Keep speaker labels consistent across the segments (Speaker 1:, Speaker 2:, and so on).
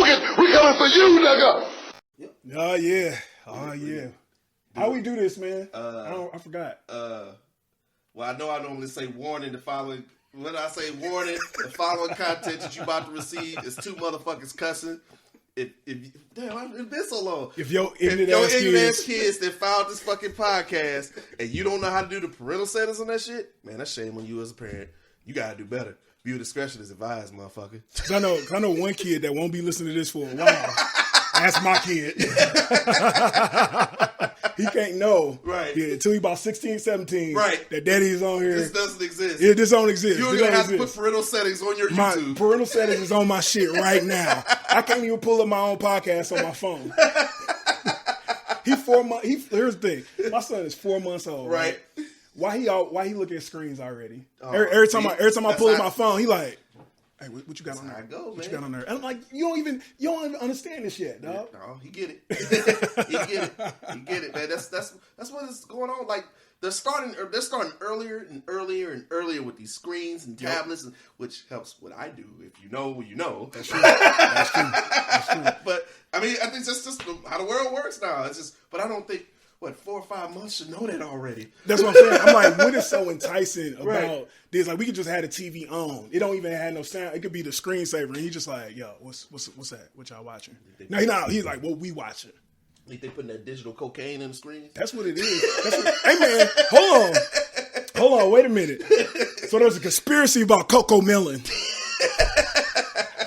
Speaker 1: Hogan, we coming for you, nigga.
Speaker 2: Yep.
Speaker 3: Oh yeah. Oh yeah. How we do this, man? I forgot.
Speaker 2: Well, I know I normally say warning. The following, when I say warning, the following content that you about to receive is two motherfuckers cussing. Damn, it's been so long.
Speaker 3: If your ignorant
Speaker 2: kids that found this fucking podcast and you don't know how to do the parental settings on that shit, man, that's shame on you as a parent. You gotta do better. Viewer discretion is advised, motherfucker.
Speaker 3: I know one kid that won't be listening to this for a while. That's my kid. He can't know.
Speaker 2: Right.
Speaker 3: Yeah, until he about 16, 17.
Speaker 2: Right.
Speaker 3: That daddy's on here.
Speaker 2: This doesn't exist.
Speaker 3: Yeah, this don't exist.
Speaker 2: You're going to have to put parental settings on your YouTube.
Speaker 3: My parental settings is on my shit right now. I can't even pull up my own podcast on my phone. He's 4 months. Here's the thing. My son is 4 months old.
Speaker 2: Right.
Speaker 3: Why he looking at screens already? Every time I pull up my phone, he like, hey, what you got on there? What you got on there? And I'm like, you don't even understand this yet, dog.
Speaker 2: No, he get it. He get it, man. That's what is going on. Like they're starting earlier and earlier and earlier with these screens and tablets, which helps what I do. If you know, you know.
Speaker 3: That's true. That's true.
Speaker 2: But I mean, I think that's just how the world works now. It's just, but I don't think. 4 or 5 months should know that already.
Speaker 3: That's what I'm saying. I'm like, what is so enticing about this? Like, we could just have the TV on. It don't even have no sound. It could be the screensaver, and he just like, yo, what's that? What y'all watching? No, he's like, what we watching?
Speaker 2: Think they putting that digital cocaine in the screen?
Speaker 3: That's what it is. Hey man, hold on, wait a minute. So there's a conspiracy about Coco Melon.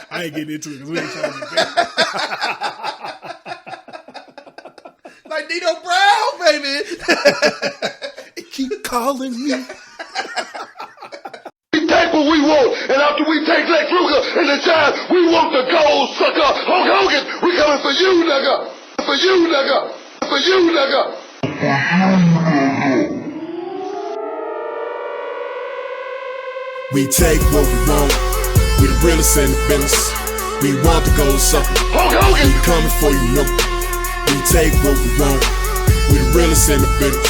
Speaker 3: I ain't getting into it because we ain't trying to get
Speaker 2: like Nino Brown, baby.
Speaker 3: Keep calling me.
Speaker 1: We take what we want, and after we take Lex Luger and the Giant, we want the gold, sucker. Hulk Hogan, we coming for you, nigga. For you, nigga. For you, nigga.
Speaker 4: We take what we want. We the realest in the business. We want the gold, sucker.
Speaker 1: Hulk Hogan,
Speaker 4: we coming for you, nigga. We take what we want. We the realest in the business.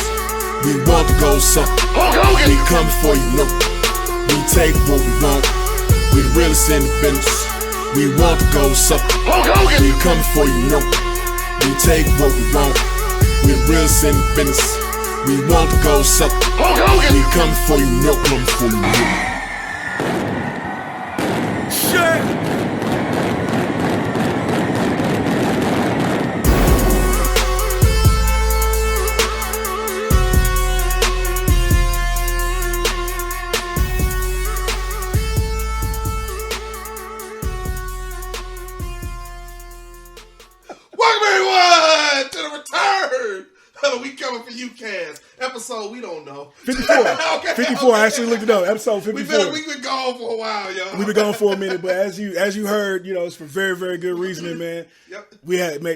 Speaker 4: We want the gold, sucker.
Speaker 1: Hulk Hogan,
Speaker 4: we coming for you, nigga. We take what we want. We the realest in the business. We want the gold, sucker.
Speaker 1: Hulk Hogan,
Speaker 4: we coming for you, nigga. We take what we want. We the realest in the business. We want the gold, sucker.
Speaker 1: Hulk Hogan,
Speaker 4: we coming for you, nigga. Coming for you, nigga.
Speaker 3: Shit.
Speaker 2: Welcome everyone to the return of the We Coming For You cast. Episode we don't know.
Speaker 3: 54.
Speaker 2: Okay,
Speaker 3: 54. I actually looked it up. Episode 54.
Speaker 2: We've been gone for a while, y'all.
Speaker 3: We've been gone for a minute, but as you heard, it's for very, very good reasoning, man.
Speaker 2: Yep.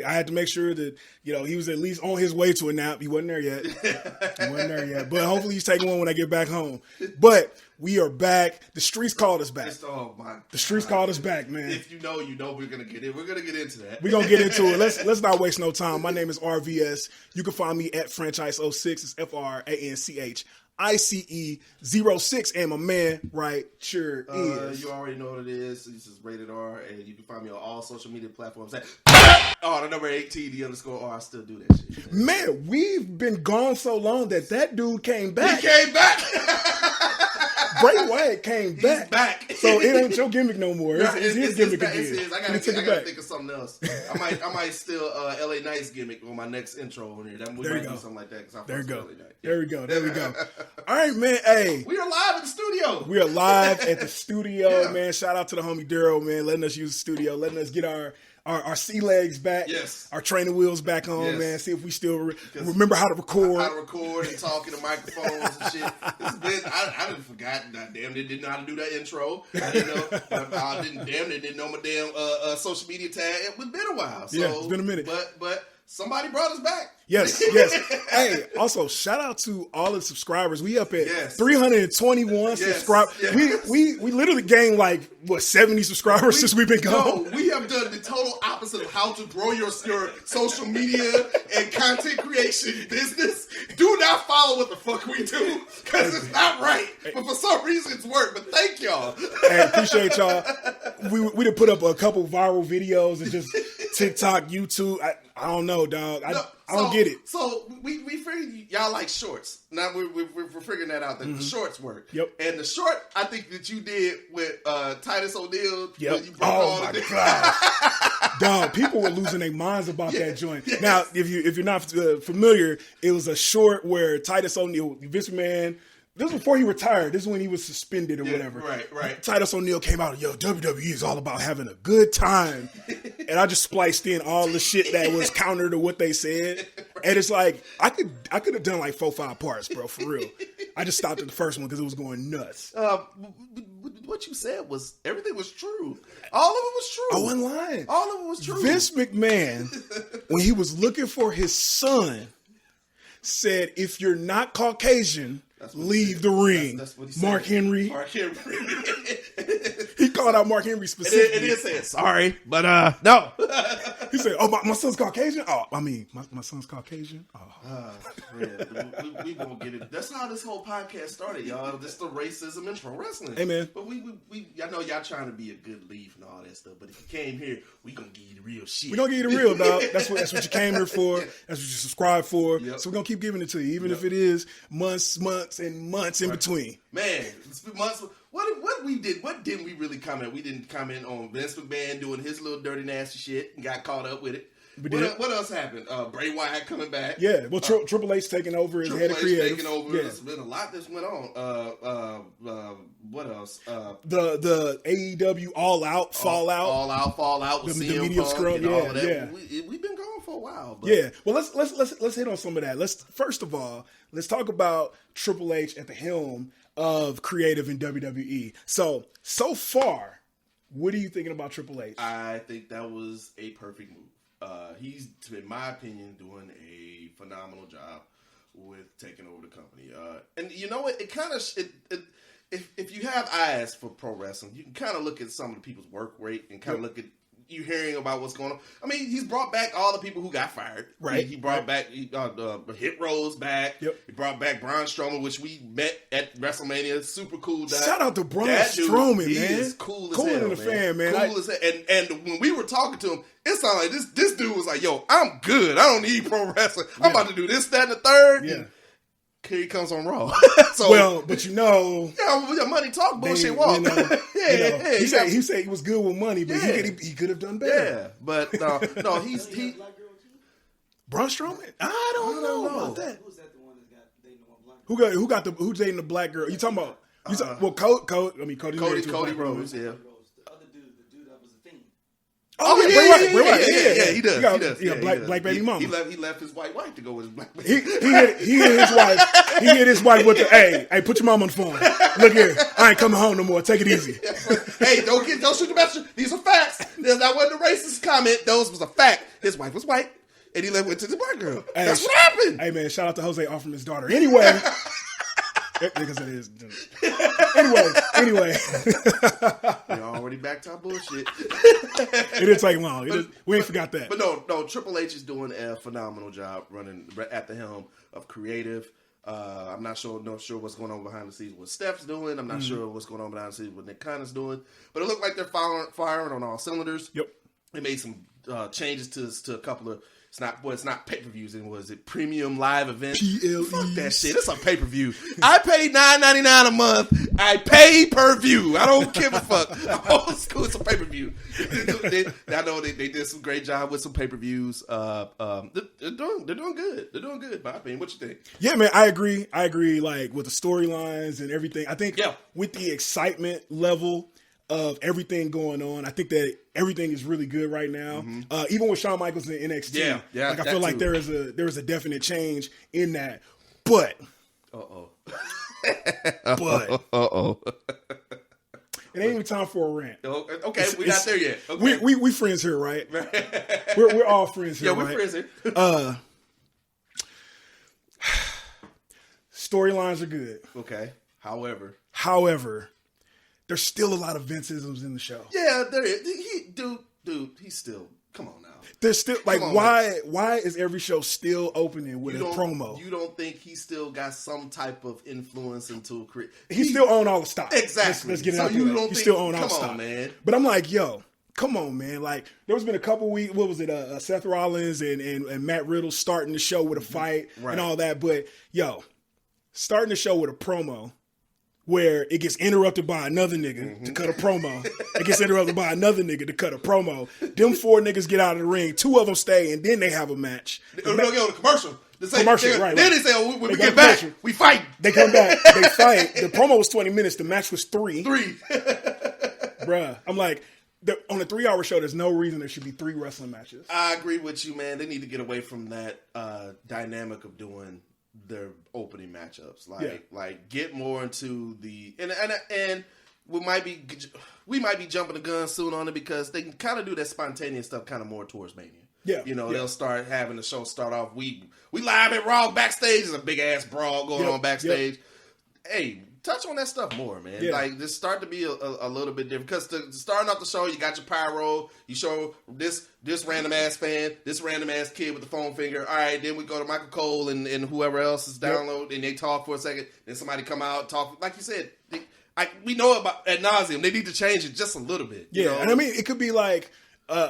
Speaker 3: I had to make sure that he was at least on his way to a nap. He wasn't there yet. But hopefully he's taking one when I get back home. But we are back. The streets called us back. The streets called us back, man.
Speaker 2: If you know, we're gonna get in. We're gonna get into that.
Speaker 3: We're gonna get into it. Let's not waste no time. My name is RVS. You can find me at Franchise06. It's FRANCHICE06, and my man right sure is.
Speaker 2: You already know what it is. This is Rated R, and you can find me on all social media platforms at the number 18, the _R. I still do that shit.
Speaker 3: Man, we've been gone so long that dude came back.
Speaker 2: He came back.
Speaker 3: Bray Wyatt came back.
Speaker 2: He's back.
Speaker 3: So it ain't your gimmick no more. It's his gimmick again.
Speaker 2: It's his. I gotta think of something else. I might steal LA Knight's gimmick on my next intro on here. We might do something like that.
Speaker 3: There we go. All right, man. Hey,
Speaker 2: we are live in the studio.
Speaker 3: We are live at the studio, man. Shout out to the homie Daryl, man, letting us use the studio, letting us get our sea legs back, our training wheels back on, man. See if we still remember how to record.
Speaker 2: How to record and talk in the microphones and shit. I didn't forgot. Damn, they didn't know how to do that intro. I didn't know. They didn't know my damn social media tag. It's been a while. So,
Speaker 3: yeah, it's been a minute.
Speaker 2: But somebody brought us back.
Speaker 3: Yes. Hey, also shout out to all the subscribers. We up at 321 subscribers.
Speaker 2: Yes.
Speaker 3: We literally gained like 70 subscribers since we've been gone.
Speaker 2: No, we have done the total opposite of how to grow your social media and content creation business. Do not follow what the fuck we do because it's not right. But for some reason it's worked. But thank y'all.
Speaker 3: Hey, appreciate y'all. We done put up a couple viral videos and just TikTok, YouTube. I don't know, dog. I don't get it.
Speaker 2: So we figured y'all like shorts. Now we're figuring that out. That the shorts work.
Speaker 3: Yep.
Speaker 2: And the short I think that you did with Titus O'Neil.
Speaker 3: Yep. Oh my god, dog! People were losing their minds about that joint. Yes. Now, if you're not familiar, it was a short where Titus O'Neil, Vince McMahon. This was before he retired. This is when he was suspended or whatever.
Speaker 2: Right.
Speaker 3: Titus O'Neil came out, yo, WWE is all about having a good time. And I just spliced in all the shit that was counter to what they said. And it's like, I could have done like 4-5 parts, bro, for real. I just stopped at the first one because it was going nuts.
Speaker 2: What you said was, everything was true. All of it was true.
Speaker 3: I wasn't lying.
Speaker 2: All of it was true.
Speaker 3: Vince McMahon, when he was looking for his son, said, if you're not Caucasian, leave the ring. That's what he said. Mark Henry. He called out Mark Henry specifically.
Speaker 2: And then said, sorry, but no.
Speaker 3: He said, oh, my son's Caucasian? Oh, I mean, my son's Caucasian? Oh.
Speaker 2: Man, we won't get it. That's how this whole podcast started, y'all. This the racism in pro wrestling.
Speaker 3: Hey, man.
Speaker 2: But I know y'all trying to be a good leaf and all that stuff, but if you came here, we gonna give you the real shit.
Speaker 3: We gonna give you the real, dog. That's what you came here for. That's what you subscribed for.
Speaker 2: Yep.
Speaker 3: So we're gonna keep giving it to you, even if it is months and months in between.
Speaker 2: Man, it's been months. What we did? What didn't we really comment? We didn't comment on Vince McMahon doing his little dirty nasty shit and got caught up with it. What else happened? Bray Wyatt coming back.
Speaker 3: Yeah, well, Triple H taking over as head of creative.
Speaker 2: Taking over. Yeah. There's been a lot that's went on. What else?
Speaker 3: The AEW All Out Fallout
Speaker 2: with
Speaker 3: the
Speaker 2: CM
Speaker 3: media
Speaker 2: Punk
Speaker 3: Scrum.
Speaker 2: and all of that.
Speaker 3: Yeah.
Speaker 2: We've been going for a while. But.
Speaker 3: Yeah. Well, let's hit on some of that. First of all, let's talk about Triple H at the helm of creative in WWE. So far, what are you thinking about Triple H?
Speaker 2: I think that was a perfect move. He's, in my opinion, doing a phenomenal job with taking over the company. And you know what? It kind of if you have eyes for pro wrestling, you can kind of look at some of the people's work rate and kind of look at you hearing about what's going on. I mean, he's brought back all the people who got fired.
Speaker 3: Right.
Speaker 2: He brought back Hit Rose back.
Speaker 3: Yep.
Speaker 2: He brought back Braun Strowman, which we met at WrestleMania. Super cool guy.
Speaker 3: Shout out to Braun Strowman, man.
Speaker 2: He is cool as hell,
Speaker 3: in the fan, man.
Speaker 2: Cool as hell. And when we were talking to him, it sounded like this dude was like, yo, I'm good. I don't need pro wrestling. I'm about to do this, that, and the third.
Speaker 3: Yeah.
Speaker 2: And here he comes on Raw.
Speaker 3: But you know,
Speaker 2: money talk, bullshit walk.
Speaker 3: He said he was good with money, but he could have done better.
Speaker 2: Yeah, but no, he
Speaker 3: Braun Strowman. I don't know about that.
Speaker 5: Who's that? The one that got dating the one black?
Speaker 3: Who's dating the black girl? You talking about? Cody
Speaker 2: Rhodes. Yeah.
Speaker 5: The other dude, the dude that was a thing.
Speaker 3: Oh yeah,
Speaker 2: he does.
Speaker 3: He got black baby mama.
Speaker 2: He left his white wife to go with his black baby.
Speaker 3: He hit his wife. He hit his wife with the hey, put your mom on the phone. Look here, I ain't coming home no more. Take it easy.
Speaker 2: Hey, don't shoot the messenger. These are facts. That wasn't a racist comment. Those was a fact. His wife was white, and he went to the black girl.
Speaker 3: Hey,
Speaker 2: that's what happened.
Speaker 3: Hey man, shout out to Jose offering his daughter. Anyway. Because it is. Anyway.
Speaker 2: We're already back to our bullshit.
Speaker 3: It didn't take long. We ain't forgot that.
Speaker 2: But no, Triple H is doing a phenomenal job running at the helm of creative. I'm not sure what's going on behind the scenes, what Steph's doing. I'm not sure what's going on behind the scenes, what Nick Khan's doing. But it looked like they're firing on all cylinders.
Speaker 3: Yep.
Speaker 2: They made some changes to a couple of. It's not pay-per-views anymore. Is it premium live events?
Speaker 3: PLEs.
Speaker 2: Fuck that shit. It's a pay-per-view. I paid $9.99 a month. I pay per view. I don't give a fuck. Old school. It's a pay-per-view. I know they did some great job with some pay-per-views. They're doing good. They're doing good, in my opinion. What you think?
Speaker 3: Yeah, man, I agree. Like with the storylines and everything. I think with the excitement level of everything going on, I think that everything is really good right now. Mm-hmm. Even with Shawn Michaels in NXT, like I feel like there is a definite change in that. But it ain't even time for a rant.
Speaker 2: Okay, we're not there yet.
Speaker 3: Okay. We friends here, right? We're all friends here,
Speaker 2: Yeah, we're
Speaker 3: right?
Speaker 2: friends here.
Speaker 3: Storylines are good.
Speaker 2: Okay.
Speaker 3: However, there's still a lot of Vince-isms in the show.
Speaker 2: Yeah, there is. Dude, he's still. Come on now.
Speaker 3: There's still like why is every show still opening with a promo?
Speaker 2: You don't think he still got some type of influence into a career?
Speaker 3: He still own all the stock.
Speaker 2: Exactly.
Speaker 3: Let's get it
Speaker 2: So
Speaker 3: out
Speaker 2: you
Speaker 3: there.
Speaker 2: don't
Speaker 3: He
Speaker 2: think-
Speaker 3: still own all the
Speaker 2: come on,
Speaker 3: stock,
Speaker 2: man.
Speaker 3: But I'm like, yo, come on, man. Like there's been a couple weeks. What was it? Seth Rollins and Matt Riddle starting the show with a fight and all that. But yo, starting the show with a promo where it gets interrupted by another nigga to cut a promo. It gets interrupted by another nigga to cut a promo. Them 4 niggas get out of the ring. 2 of them stay, and then they have a match.
Speaker 2: They'll go to commercial.
Speaker 3: Right.
Speaker 2: Then they say, oh, when we
Speaker 3: go
Speaker 2: get
Speaker 3: to
Speaker 2: back,
Speaker 3: commercial.
Speaker 2: we fight.
Speaker 3: They come back. They fight. The promo was 20 minutes. The match was 3.
Speaker 2: 3.
Speaker 3: Bruh. I'm like, on a 3-hour show, there's no reason there should be 3 wrestling matches.
Speaker 2: I agree with you, man. They need to get away from that dynamic of doing their opening matchups. Like get more into the and we might be jumping the gun soon on it because they can kind of do that spontaneous stuff kind of more towards Mania.
Speaker 3: Yeah,
Speaker 2: They'll start having the show start off. We live at Raw backstage. There's a big ass brawl going on backstage. Hey, touch on that stuff more, man.
Speaker 3: Yeah.
Speaker 2: Like just start to be a little bit different because starting off the show, you got your pyro. You show this random ass fan, this random ass kid with the foam finger. All right, then we go to Michael Cole and whoever else is download, and they talk for a second. Then somebody come out talk like you said. We know about ad nauseum. They need to change it just a little bit.
Speaker 3: Yeah,
Speaker 2: you know?
Speaker 3: and I mean it could be like.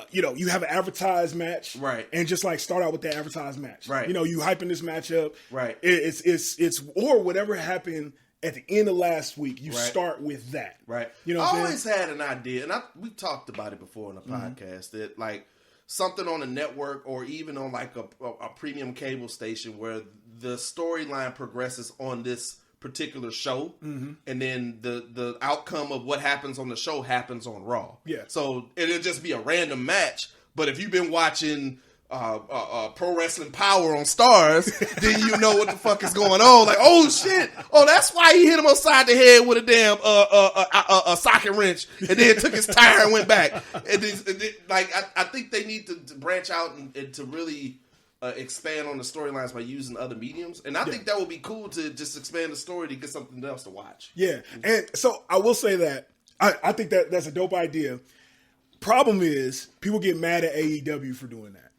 Speaker 3: You have an advertised match,
Speaker 2: right? And
Speaker 3: just like start out with that advertised match,
Speaker 2: right?
Speaker 3: You hyping this match up,
Speaker 2: right?
Speaker 3: It's or whatever happened at the end of last week. You start with that,
Speaker 2: right?
Speaker 3: I
Speaker 2: always had an idea, and we talked about it before in the podcast that like something on a network or even on like a premium cable station where the storyline progresses on this particular show, and then the outcome of what happens on the show happens on Raw.
Speaker 3: Yeah.
Speaker 2: So it'll just be a random match. But if you've been watching Pro Wrestling Power on Stars, then you know what the fuck is going on. Like, oh shit! Oh, that's why he hit him upside the head with a damn a socket wrench, and then took his tire and went back. And then, like, I think they need to branch out and to really. Expand on the storylines by using other mediums, and I think that would be cool to just expand the story to get something else to watch.
Speaker 3: Yeah, and so I will say that I think that's a dope idea. Problem is, people get mad at AEW for doing that.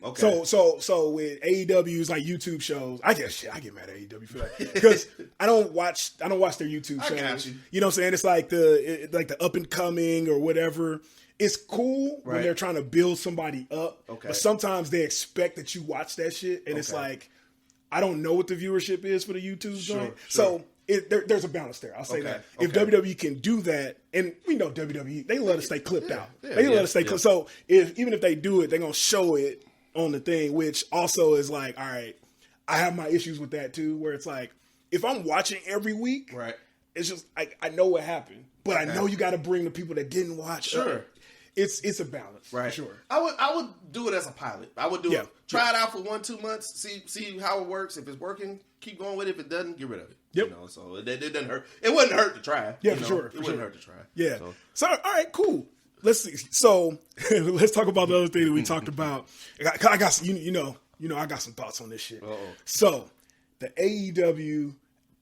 Speaker 2: Okay.
Speaker 3: So with AEW's like YouTube shows, I get mad at AEW for that because I don't watch their YouTube shows.
Speaker 2: I got you.
Speaker 3: You know what I'm saying? It's like the up and coming or whatever. It's cool when they're trying to build somebody up, but sometimes they expect that you watch that shit, and it's like, I don't know what the viewership is for the YouTube joint. So there's a balance there. I'll say that. If WWE can do that, and we know WWE, they let us stay clipped out. They let us stay clipped. So even if they do it, they're going to show it on the thing, which also is like, all right, I have my issues with that too, where it's like, if I'm watching every week, it's just, I know what happened, but I know you got to bring the people that didn't watch up. It's a balance, for sure.
Speaker 2: I would do it as a pilot. I would do it. Try it out for 1-2 months. See how it works. If it's working, keep going with it. If it doesn't, get rid of it.
Speaker 3: Yep.
Speaker 2: So it doesn't hurt. It wouldn't hurt to try.
Speaker 3: Yeah, for sure.
Speaker 2: It wouldn't hurt to try.
Speaker 3: Yeah. So all right, cool. Let's see. So let's talk about the other thing that we talked about. I got I got some thoughts on this shit. So the AEW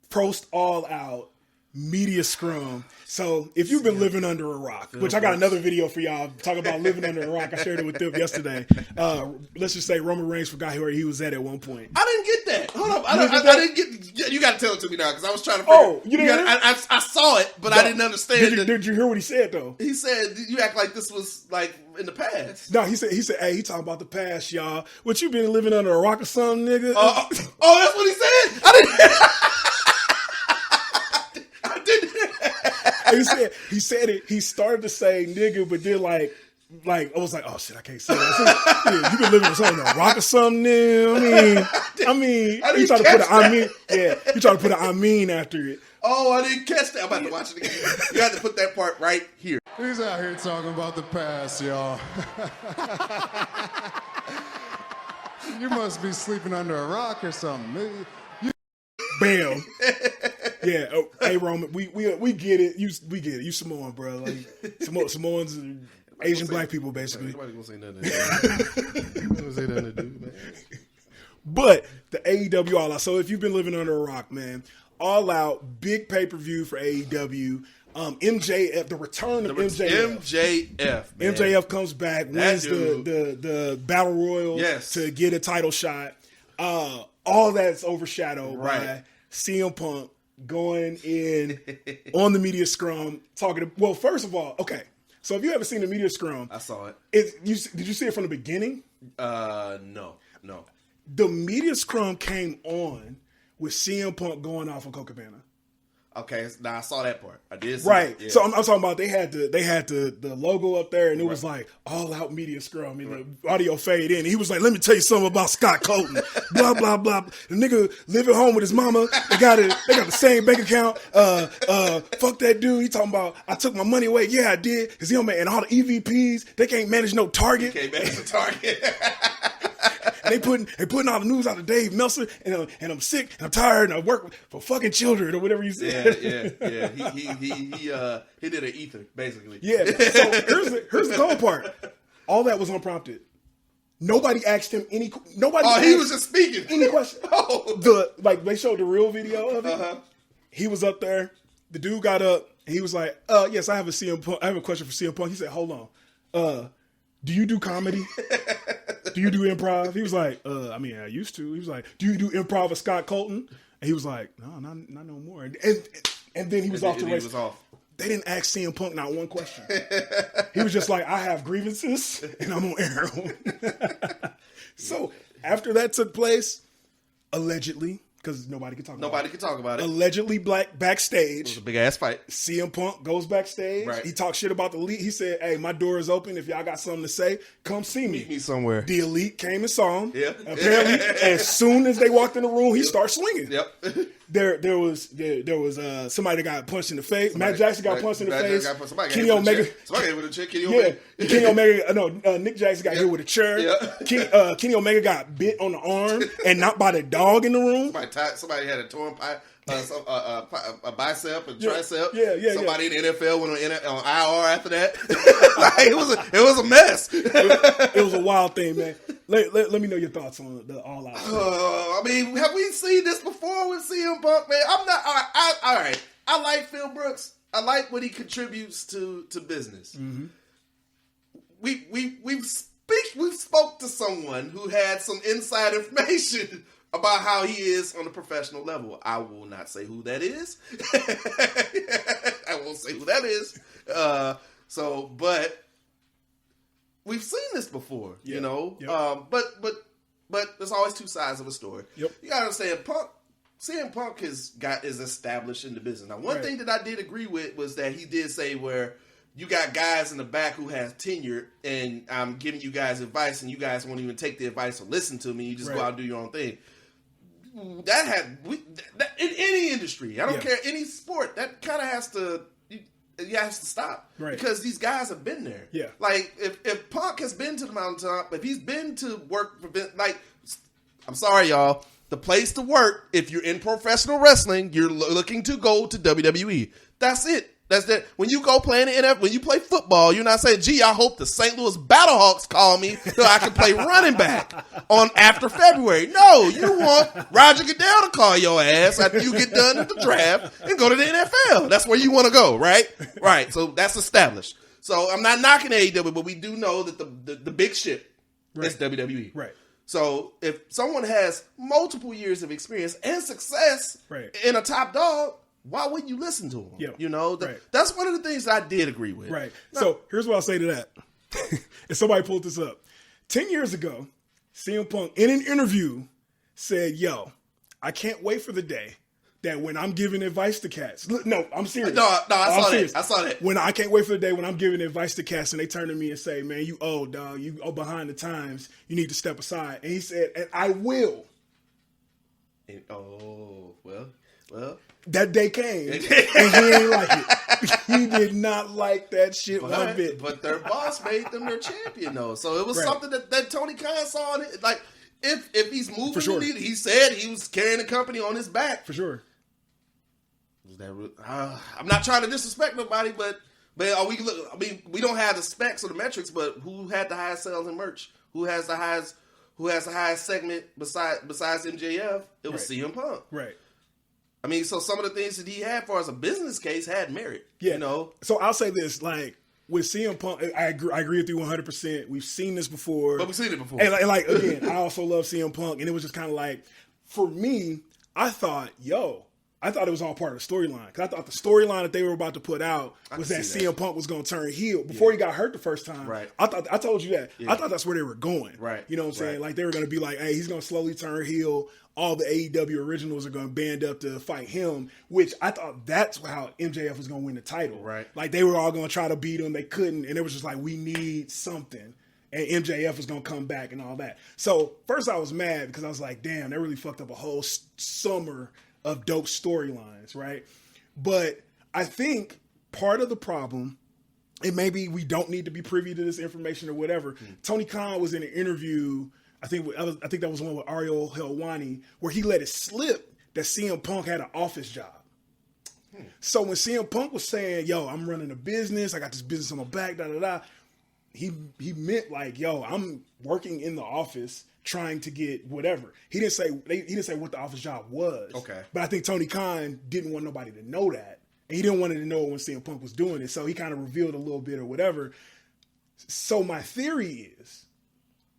Speaker 3: post all out media scrum. So if you've been living under a rock, which I got another video for y'all talking about living under a rock. I shared it with them yesterday. Let's just say Roman Reigns forgot where he was at one point.
Speaker 2: I didn't get that. Hold up. I didn't get. You got to tell it to me now because I was trying to. Figure,
Speaker 3: you didn't?
Speaker 2: I saw it, but I didn't understand.
Speaker 3: Did you hear what he said though?
Speaker 2: He said you act like this was like in the past.
Speaker 3: No, he said, hey, he talking about the past, y'all. What you been living under a rock or something, nigga?
Speaker 2: That's what he said. I didn't.
Speaker 3: He said it. He started to say nigga, but then like I was like, oh shit, I can't say that. So, you been living with something a rock or something now? I mean, you try to put you try to put an I mean after it.
Speaker 2: Oh, I didn't catch that. I'm about to watch it again. You have to put that part right here.
Speaker 6: He's out here talking about the past, y'all. You must be sleeping under a rock or something.
Speaker 3: Bam. Yeah. Oh, hey Roman, we get it. We get it. You Samoan, bro. Like Samoans. Asian black people, basically.
Speaker 2: Nobody gonna say nothing. Nobody gonna say nothing to do, man.
Speaker 3: But the AEW All Out. So if you've been living under a rock, man, All Out, big pay-per-view for AEW. MJF, the return of MJF.
Speaker 2: MJF, man.
Speaker 3: MJF comes back, wins the Battle Royal to get a title shot. All that's overshadowed by CM Punk going in on the media scrum, talking to, well, first of all, okay. So if you haven't seen the media scrum,
Speaker 2: I saw it.
Speaker 3: Did you see it from the beginning?
Speaker 2: No.
Speaker 3: The media scrum came on with CM Punk going off on Copacabana.
Speaker 2: Okay, now I saw that part. I did see
Speaker 3: right.
Speaker 2: that, yeah.
Speaker 3: So I'm talking about they had the logo up there, and it was like All Out Media Scrum, and the audio fade in. He was like, "Let me tell you something about Scott Colton." Blah blah blah. The nigga living home with his mama. They got the same bank account. Fuck that dude. He talking about I took my money away. Yeah, I did. Cause he don't man, and all the EVPs they can't manage no Target.
Speaker 2: Can't manage the Target.
Speaker 3: And they putting all the news out of Dave Meltzer, and I'm sick, and I'm tired, and I work for fucking children, or whatever you said.
Speaker 2: Yeah. He did an ether, basically.
Speaker 3: Yeah. So here's the cool part. All that was unprompted. Nobody asked him any. Nobody.
Speaker 2: Oh, he was just speaking.
Speaker 3: Any question?
Speaker 2: Oh.
Speaker 3: They showed the real video of it.
Speaker 2: Uh-huh.
Speaker 3: He was up there. The dude got up. And he was like, "Yes, I have a question for CM Punk." He said, "Hold on. Do you do comedy? Do you do improv?" He was like, I mean, I used to. He was like, "Do you do improv with Scott Colton?" And he was like, "No, not no more." And then he was off the race. They didn't ask CM Punk not one question. He was just like, "I have grievances and I'm on air." So after that took place, allegedly, because nobody could talk about it. Allegedly backstage.
Speaker 2: It was a big ass fight.
Speaker 3: CM Punk goes backstage. Right. He talks shit about the Elite. He said, "Hey, my door is open. If y'all got something to say, come see me."
Speaker 2: Meet me somewhere.
Speaker 3: The Elite came and saw him.
Speaker 2: Yeah.
Speaker 3: Apparently, as soon as they walked in the room, he started swinging.
Speaker 2: Yep.
Speaker 3: There was somebody that got punched in the face. Matt Jackson got punched in the face. Kenny Omega.
Speaker 2: Somebody hit with a chair. Kenny Omega.
Speaker 3: Yeah. Kenny Omega. No, Nick Jackson got hit with a chair.
Speaker 2: Yeah.
Speaker 3: Kenny Omega got bit on the arm and not by the dog in the room.
Speaker 2: Somebody had a torn a bicep, a tricep.
Speaker 3: Yeah.
Speaker 2: Somebody in the NFL went on IR after that. It was a mess.
Speaker 3: It was a wild thing, man. Let me know your thoughts on the All Out.
Speaker 2: I mean, have we seen this before with CM Punk, man? I'm not. All right. I like Phil Brooks. I like what he contributes to business. Mm-hmm. We spoke to someone who had some inside information about how he is on a professional level. I will not say who that is. I won't say who that is. But we've seen this before, you know. Yep. But there's always two sides of a story.
Speaker 3: Yep.
Speaker 2: You gotta understand, CM Punk is established in the business. Now, one thing that I did agree with was that he did say where you got guys in the back who have tenure, and I'm giving you guys advice, and you guys won't even take the advice or listen to me. You just go out and do your own thing. In any industry, I don't care, any sport, that kind of has to stop, because these guys have been there.
Speaker 3: Yeah,
Speaker 2: like if Punk has been to the mountaintop, if he's been to work for, like, I'm sorry, y'all, the place to work if you're in professional wrestling, you're looking to go to WWE. That's it. That's that. When you go play in the NFL, when you play football, you're not saying, "Gee, I hope the St. Louis Battlehawks call me so I can play running back on after February." No, you want Roger Goodell to call your ass after you get done with the draft and go to the NFL. That's where you want to go, right? Right. So that's established. So I'm not knocking AEW, but we do know that the big shit is WWE.
Speaker 3: Right.
Speaker 2: So if someone has multiple years of experience and success in a top dog, why wouldn't you listen to him?
Speaker 3: Yeah.
Speaker 2: You know, that's one of the things that I did agree with.
Speaker 3: Right. Now, so here's what I'll say to that. If somebody pulled this up. 10 years ago, CM Punk, in an interview, said, "Yo, I can't wait for the day that when I'm giving advice to cats." No, I'm serious.
Speaker 2: No, I saw that.
Speaker 3: When I can't wait for the day when I'm giving advice to cats and they turn to me and say, "Man, you old, dog. You behind the times. You need to step aside." And he said, "And I will."
Speaker 2: And, well.
Speaker 3: That day came, and he ain't like it. He did not like that shit one bit.
Speaker 2: But their boss made them their champion, though. So it was something that Tony Khan saw. Like, if he's moving the needle, he said he was carrying the company on his back.
Speaker 3: For sure.
Speaker 2: Was that I'm not trying to disrespect nobody, but But we look. I mean, we don't have the specs or the metrics, but who had the highest sales in merch? Who has the highest segment besides MJF? It was CM Punk.
Speaker 3: Right.
Speaker 2: I mean, so some of the things that he had for as a business case had merit.
Speaker 3: Yeah.
Speaker 2: You know.
Speaker 3: So I'll say this, like with CM Punk, I agree with you 100%. We've seen this before.
Speaker 2: But we've seen it before.
Speaker 3: And like again, I also love CM Punk, and it was just kind of like, for me, I thought it was all part of the storyline. Because I thought the storyline that they were about to put out was that CM Punk was going to turn heel before he got hurt the first time.
Speaker 2: Right.
Speaker 3: I told you that.
Speaker 2: Yeah.
Speaker 3: I thought that's where they were going.
Speaker 2: Right.
Speaker 3: You know what I'm saying? Like they were going to be like, hey, he's going to slowly turn heel. All the AEW originals are going to band up to fight him, which I thought that's how MJF was going to win the title.
Speaker 2: Right.
Speaker 3: Like they were all going to try to beat him. They couldn't. And it was just like, we need something. And MJF was going to come back and all that. So first I was mad because I was like, damn, they really fucked up a whole summer of dope storylines, right? But I think part of the problem, and maybe we don't need to be privy to this information or whatever, Tony Khan was in an interview, I think that was one with Ariel Helwani, where he let it slip that CM Punk had an office job. So when CM Punk was saying, yo, I'm running a business, I got this business on my back, da-da-da, he meant like, yo, I'm working in the office trying to get whatever. He didn't say what the office job was. Okay. But I think Tony Khan didn't want nobody to know that. And he didn't want it to know when CM Punk was doing it. So he kind of revealed a little bit or whatever. So my theory is,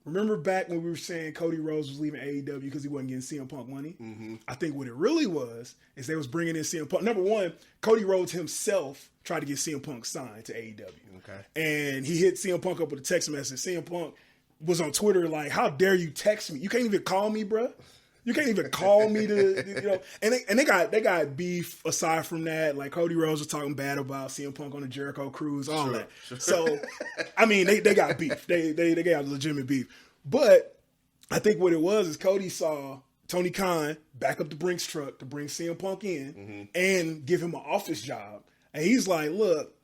Speaker 3: remember back when we were saying Cody Rhodes was leaving AEW because he wasn't getting CM Punk money? Mm-hmm. I think what it really was is they was bringing in CM Punk. Number one, Cody Rhodes himself tried to get CM Punk signed to AEW. Okay. And he hit CM Punk up with a text message. CM Punk was on Twitter like, how dare you text me? You can't even call me, bro. You can't even call me to, you know. And they got beef aside from that. Like Cody Rhodes was talking bad about CM Punk on the Jericho cruise, all that. Sure. So, I mean, they got beef. They got legitimate beef. But I think what it was is Cody saw Tony Khan back up the Brinks truck to bring CM Punk in and give him an office job. And he's like, look,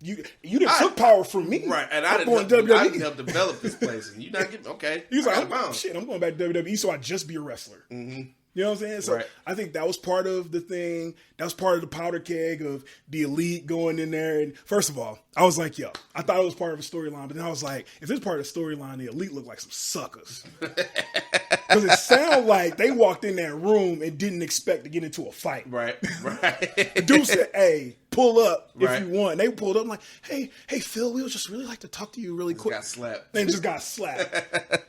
Speaker 3: you didn't took power from me.
Speaker 2: Right, and I didn't help develop this place. And you not getting, okay.
Speaker 3: He's like, I'm going back to WWE, so I just be a wrestler. Mm-hmm. You know what I'm saying? So I think that was part of the thing. That was part of the powder keg of the Elite going in there. And first of all, I was like, yo, I thought it was part of a storyline. But then I was like, if it's part of the storyline, the Elite look like some suckers. Because it sounded like they walked in that room and didn't expect to get into a fight. Right. The dude said, hey, pull up if you want. And they pulled up. I'm like, hey, Phil, we would just really like to talk to you really quick.
Speaker 2: Got slapped.
Speaker 3: And just got slapped.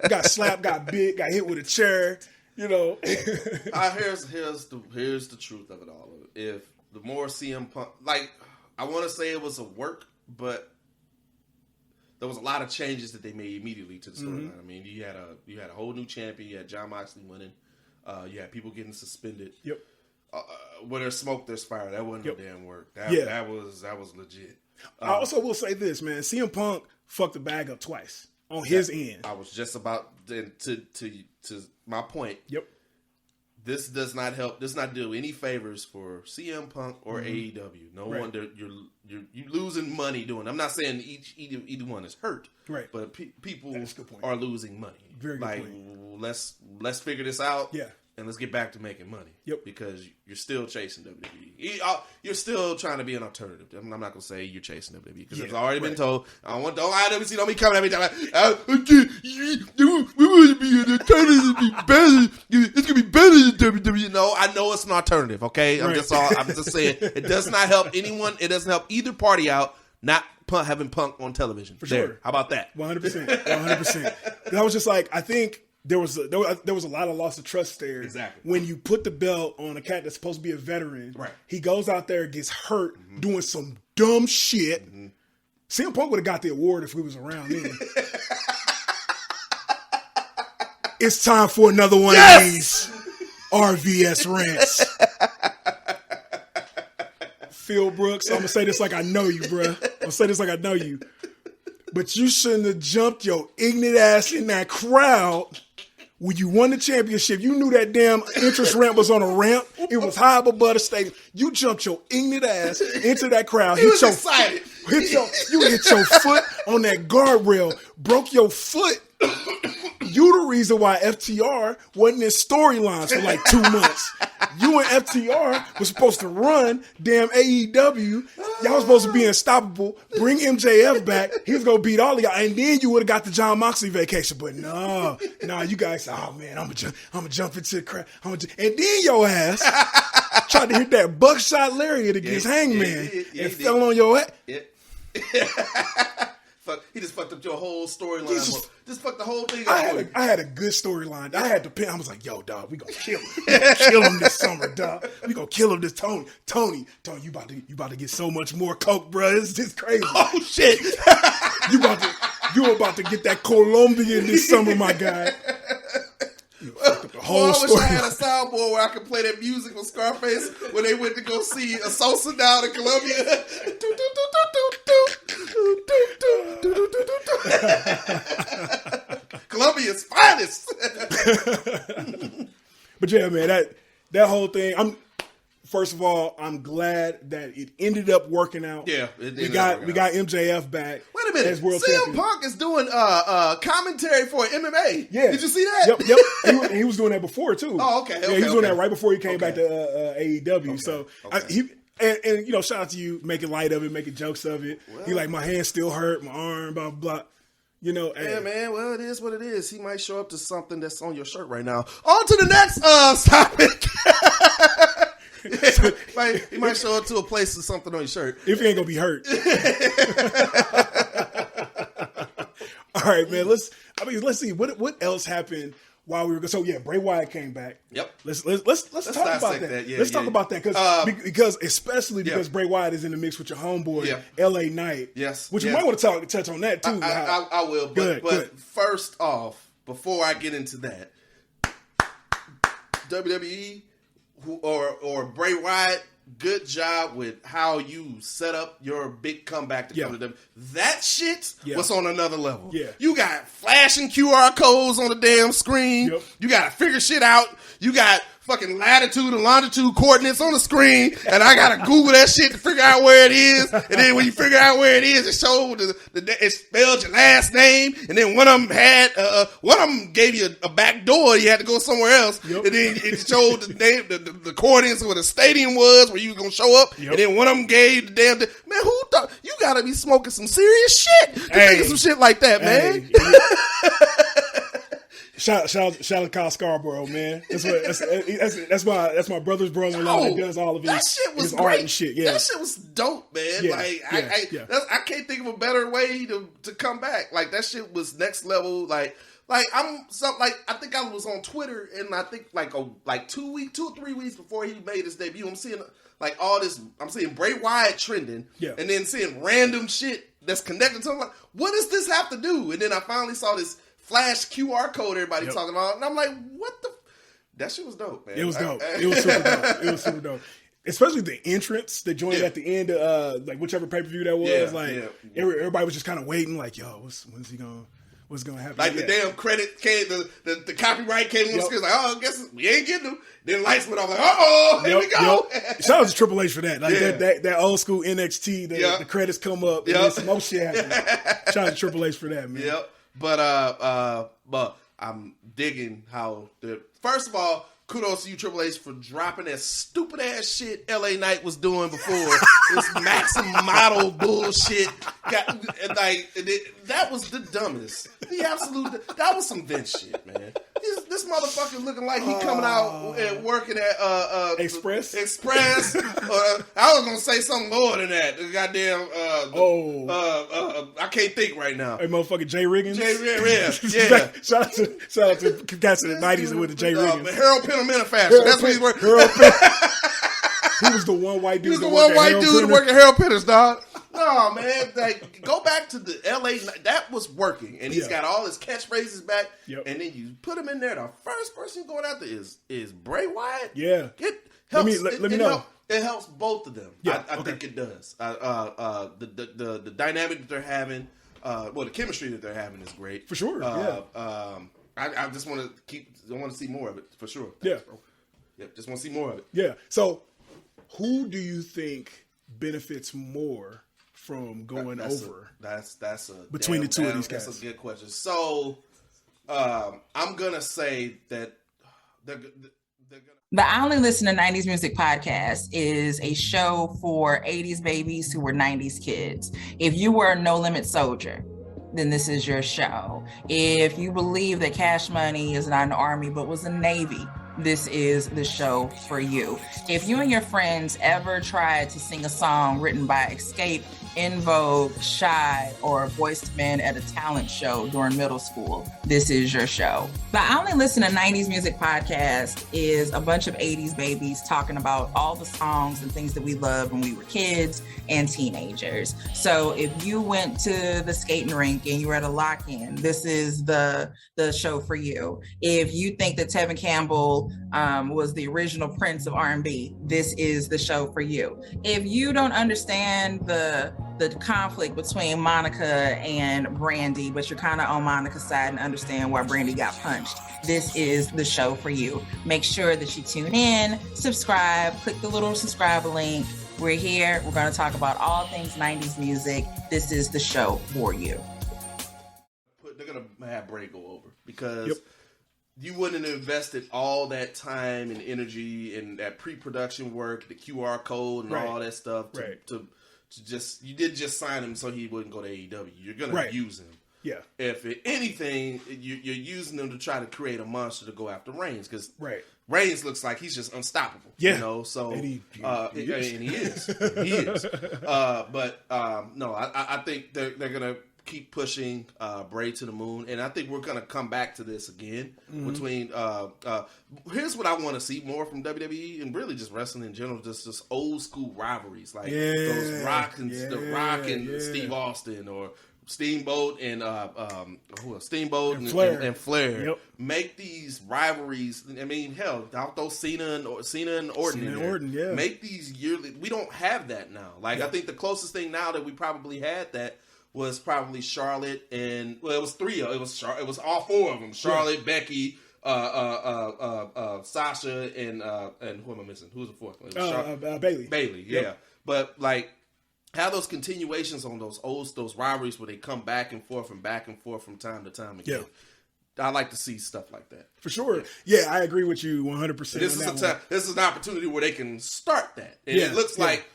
Speaker 3: Got big, got hit with a chair. You know,
Speaker 2: here's the truth of it all. If the more CM Punk, like, I want to say it was a work, but there was a lot of changes that they made immediately to the storyline. Mm-hmm. I mean, you had a whole new champion. You had Jon Moxley winning. You had people getting suspended. Yep. Where there's smoke, there's fire. That wasn't no damn work. That was legit.
Speaker 3: I also will say this, man. CM Punk fucked the bag up twice on his end.
Speaker 2: I was just about to my point. Yep. This does not help. Does not do any favors for CM Punk or AEW. No wonder you're losing money doing it. I'm not saying either one is hurt. Right. But people are losing money. Very good point. Let's figure this out. Yeah. And let's get back to making money. Yep. Because you're still chasing WWE. You're still trying to be an alternative. I'm not going to say you're chasing WWE because it's already been told. Don't be coming at me like, we want to be an alternative. Be better. It's going to be better than WWE. No, I know it's an alternative. Okay, I'm just saying it does not help anyone. It doesn't help either party out. Not having Punk on television. For sure. How about that?
Speaker 3: 100%. 100%. And I was just like, I think. There was a lot of loss of trust there. Exactly. When you put the belt on a cat that's supposed to be a veteran, right? He goes out there, gets hurt, doing some dumb shit. Mm-hmm. CM Punk would have got the award if we was around then. It's time for another one of these RVS rants. Phil Brooks, I'm gonna say this like I know you, bruh. I'm gonna say this like I know you. But you shouldn't have jumped your ignorant ass in that crowd when you won the championship. You knew that damn entrance ramp was on a ramp. It was high above the stadium. You jumped your ignorant ass into that crowd.
Speaker 2: He was excited.
Speaker 3: You hit your foot on that guardrail, broke your foot. You the reason why FTR wasn't in storylines for like 2 months. You and FTR was supposed to run damn AEW. Y'all was supposed to be unstoppable. Bring MJF back. He was gonna beat all of y'all, and then you would have got the John Moxley vacation. But no, you guys. Oh man, I'm gonna jump into the crowd. And then your ass tried to hit that buckshot lariat against Hangman and fell on your ass.
Speaker 2: He just fucked up your whole storyline. Just fucked the whole thing
Speaker 3: up. I had a good storyline. I had to pin. I was like, yo, dog, we gonna kill him. We gonna kill him this summer, dog. We gonna kill him this Tony, you about to get so much more coke, bro. It's just crazy.
Speaker 2: Oh shit.
Speaker 3: you about to get that Colombian this summer, my guy. The whole
Speaker 2: I wish
Speaker 3: story.
Speaker 2: I had a soundboard where I could play that music with Scarface when they went to go see a Sosa down in Colombia. Colombia's finest.
Speaker 3: But yeah, man, that whole thing. First of all, I'm glad that it ended up working out.
Speaker 2: Yeah,
Speaker 3: we got MJF back.
Speaker 2: Wait a minute,
Speaker 3: as world
Speaker 2: CM
Speaker 3: champion.
Speaker 2: Punk is doing commentary for MMA.
Speaker 3: Yeah,
Speaker 2: did you see that?
Speaker 3: Yep. He was doing that before too.
Speaker 2: Oh, okay.
Speaker 3: He was doing that right before he came back to AEW. So and you know, shout out to you making light of it, making jokes of it. Well, he like, my hand still hurt, my arm, blah blah. You know,
Speaker 2: yeah, man. Well, it is what it is. He might show up to something that's on your shirt right now. On to the next topic. He might show up to a place with something on your shirt.
Speaker 3: If he ain't gonna be hurt. All right, man. Let's see what else happened while we were. So yeah, Bray Wyatt came back.
Speaker 2: Yep.
Speaker 3: Let's talk about that.
Speaker 2: Yeah,
Speaker 3: let's talk about that because especially because Bray Wyatt is in the mix with your homeboy LA Knight.
Speaker 2: Yes.
Speaker 3: Which you might want to touch on that too.
Speaker 2: I will. But first off, before I get into that, WWE. Or Bray Wyatt, good job with how you set up your big comeback to come to them. That shit was on another level.
Speaker 3: Yeah.
Speaker 2: You got flashing QR codes on the damn screen. Yep. You got to figure shit out. You got fucking latitude and longitude coordinates on the screen, and I gotta Google that shit to figure out where it is. And then when you figure out where it is, it showed it spelled your last name. And then one of them gave you a back door. You had to go somewhere else. Yep. And then it showed the name, the coordinates of where the stadium was, where you was gonna show up. Yep. And then one of them gave the damn man. Who thought you gotta be smoking some serious shit to think of some shit like that, man?
Speaker 3: Shout out to Kyle Scarborough, man. That's my brother's brother-in-law that does all of
Speaker 2: that shit was
Speaker 3: his
Speaker 2: great.
Speaker 3: Art and shit. Yeah,
Speaker 2: that shit was dope, man. I can't think of a better way to come back. Like that shit was next level. I think I was on Twitter, and I think like 2 or 3 weeks before he made his debut, I'm seeing like all this. I'm seeing Bray Wyatt trending, and then seeing random shit that's connected to him. Like, what does this have to do? And then I finally saw this flash QR code everybody talking about, and I'm like, what the? That shit was dope, man.
Speaker 3: It was dope. It was super dope. It was super dope. Especially the entrance that joined at the end of like whichever pay-per-view that was. Everybody was just kind of waiting, like, yo, what's gonna happen?
Speaker 2: Like the damn credit came, the copyright came on the screen. Like, oh, I guess we ain't getting them. Then lights went off. Like, here we go.
Speaker 3: Shout out to Triple H for that. Like that old school NXT. The credits come up. And then some more shit happens. Shout out to Triple H for that, man.
Speaker 2: Yep. But I'm digging how first of all, kudos to you, Triple H, for dropping that stupid ass shit LA Knight was doing before. This Maxim model bullshit. That was the dumbest. That was some Vince shit, man. This motherfucker looking like he coming out and working at
Speaker 3: Express.
Speaker 2: I was gonna say something more than that. The goddamn I can't think right now.
Speaker 3: Hey, motherfucker, Jay Riggins.
Speaker 2: Yeah.
Speaker 3: Shout out to cats in the 90s with the Jay Riggins.
Speaker 2: Harold Pinner Manufacturer. That's what he's working.
Speaker 3: He was the one white dude.
Speaker 2: He was the one white dude working Harold Pinner's, dog. No, man. Like, go back to the LA. That was working, and he's got all his catchphrases back. Yep. And then you put him in there. The first person going after is Bray Wyatt.
Speaker 3: Yeah.
Speaker 2: It helps.
Speaker 3: Let me know.
Speaker 2: It helps both of them.
Speaker 3: Yeah,
Speaker 2: I think it does. The dynamic that they're having, the chemistry that they're having is great
Speaker 3: for sure.
Speaker 2: I just want to see more of it for sure.
Speaker 3: Thanks,
Speaker 2: bro. Yeah, just want to see more of it.
Speaker 3: Yeah. So, who do you think benefits more from going over?
Speaker 2: That's a
Speaker 3: between the two of these guys.
Speaker 2: That's a good question. So, I'm gonna say that they're gonna.
Speaker 7: The I Only Listen to 90s Music podcast is a show for 80s babies who were 90s kids. If you were a No Limit soldier, then this is your show. If you believe that Cash Money is not an army but was a Navy, this is the show for you. If you and your friends ever tried to sing a song written by Escape, In Vogue, Shy, or Boyz II Men at a talent show during middle school, this is your show. The I Only Listen to 90s Music podcast is a bunch of 80s babies talking about all the songs and things that we loved when we were kids and teenagers. So if you went to the skating rink and you were at a lock-in, this is the show for you. If you think that Tevin Campbell was the original Prince of R&B, this is the show for you. If you don't understand the conflict between Monica and Brandy, but you're kind of on Monica's side and understand why Brandy got punched, this is the show for you. Make sure that you tune in, subscribe, click the little subscribe link. We're here. We're going to talk about all things 90s music. This is the show for you.
Speaker 2: They're going to have Bray go over because you wouldn't have invested all that time and energy and that pre-production work, the QR code and all that stuff to just, you did just sign him so he wouldn't go to AEW. You're going to use him.
Speaker 3: Yeah.
Speaker 2: If anything, you're using them to try to create a monster to go after Reigns because Reigns looks like he's just unstoppable. Yeah. You know, so and he is. He is. But no, I think they're gonna keep pushing Bray to the moon, and I think we're gonna come back to this again between. Here's what I want to see more from WWE and really just wrestling in general, just old school rivalries like those Rock and Steve Austin or Steamboat and Flair. Yep. Make these rivalries. I mean, hell, I'll throw Cena and Orton in there. Make these yearly. We don't have that now. Like I think the closest thing now that we probably had that was probably Charlotte and it was three. It was all four of them: Charlotte, Becky, Sasha, and who am I missing? Who's the fourth one?
Speaker 3: Bailey.
Speaker 2: Bailey. Yeah, but like. Have those continuations on those rivalries where they come back and forth from time to time again. Yeah. I like to see stuff like that.
Speaker 3: For sure. Yeah, I agree with you 100%.
Speaker 2: This is an opportunity where they can start that. And it looks like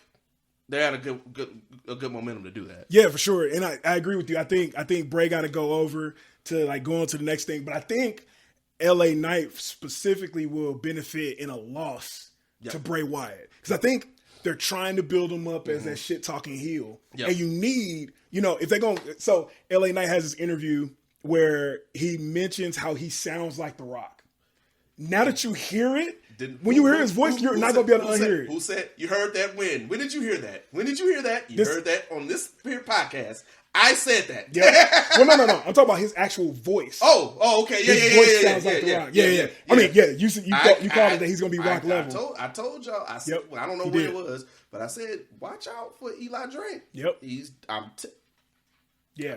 Speaker 2: they had a good momentum to do that.
Speaker 3: Yeah, for sure. And I agree with you. I think Bray got to go over to like go on to the next thing. But I think LA Knight specifically will benefit in a loss to Bray Wyatt. Because I think they're trying to build him up as that shit-talking heel. Yep. And you need, if they're going to... So, LA Knight has this interview where he mentions how he sounds like The Rock. Now that you hear it, when you hear his voice, you're not going to be able to unhear it.
Speaker 2: Who said, you heard that when? When did you hear that? When did you hear that? You heard that on this here podcast. I said that.
Speaker 3: Yeah. Well, no. I'm talking about his actual voice.
Speaker 2: Oh, okay.
Speaker 3: His voice sounds like The Rock. Yeah. I mean, you called it that he's going to be Rock level.
Speaker 2: I told y'all. I said, I don't know where it was, but I said, watch out for Eli Drake.
Speaker 3: Yep.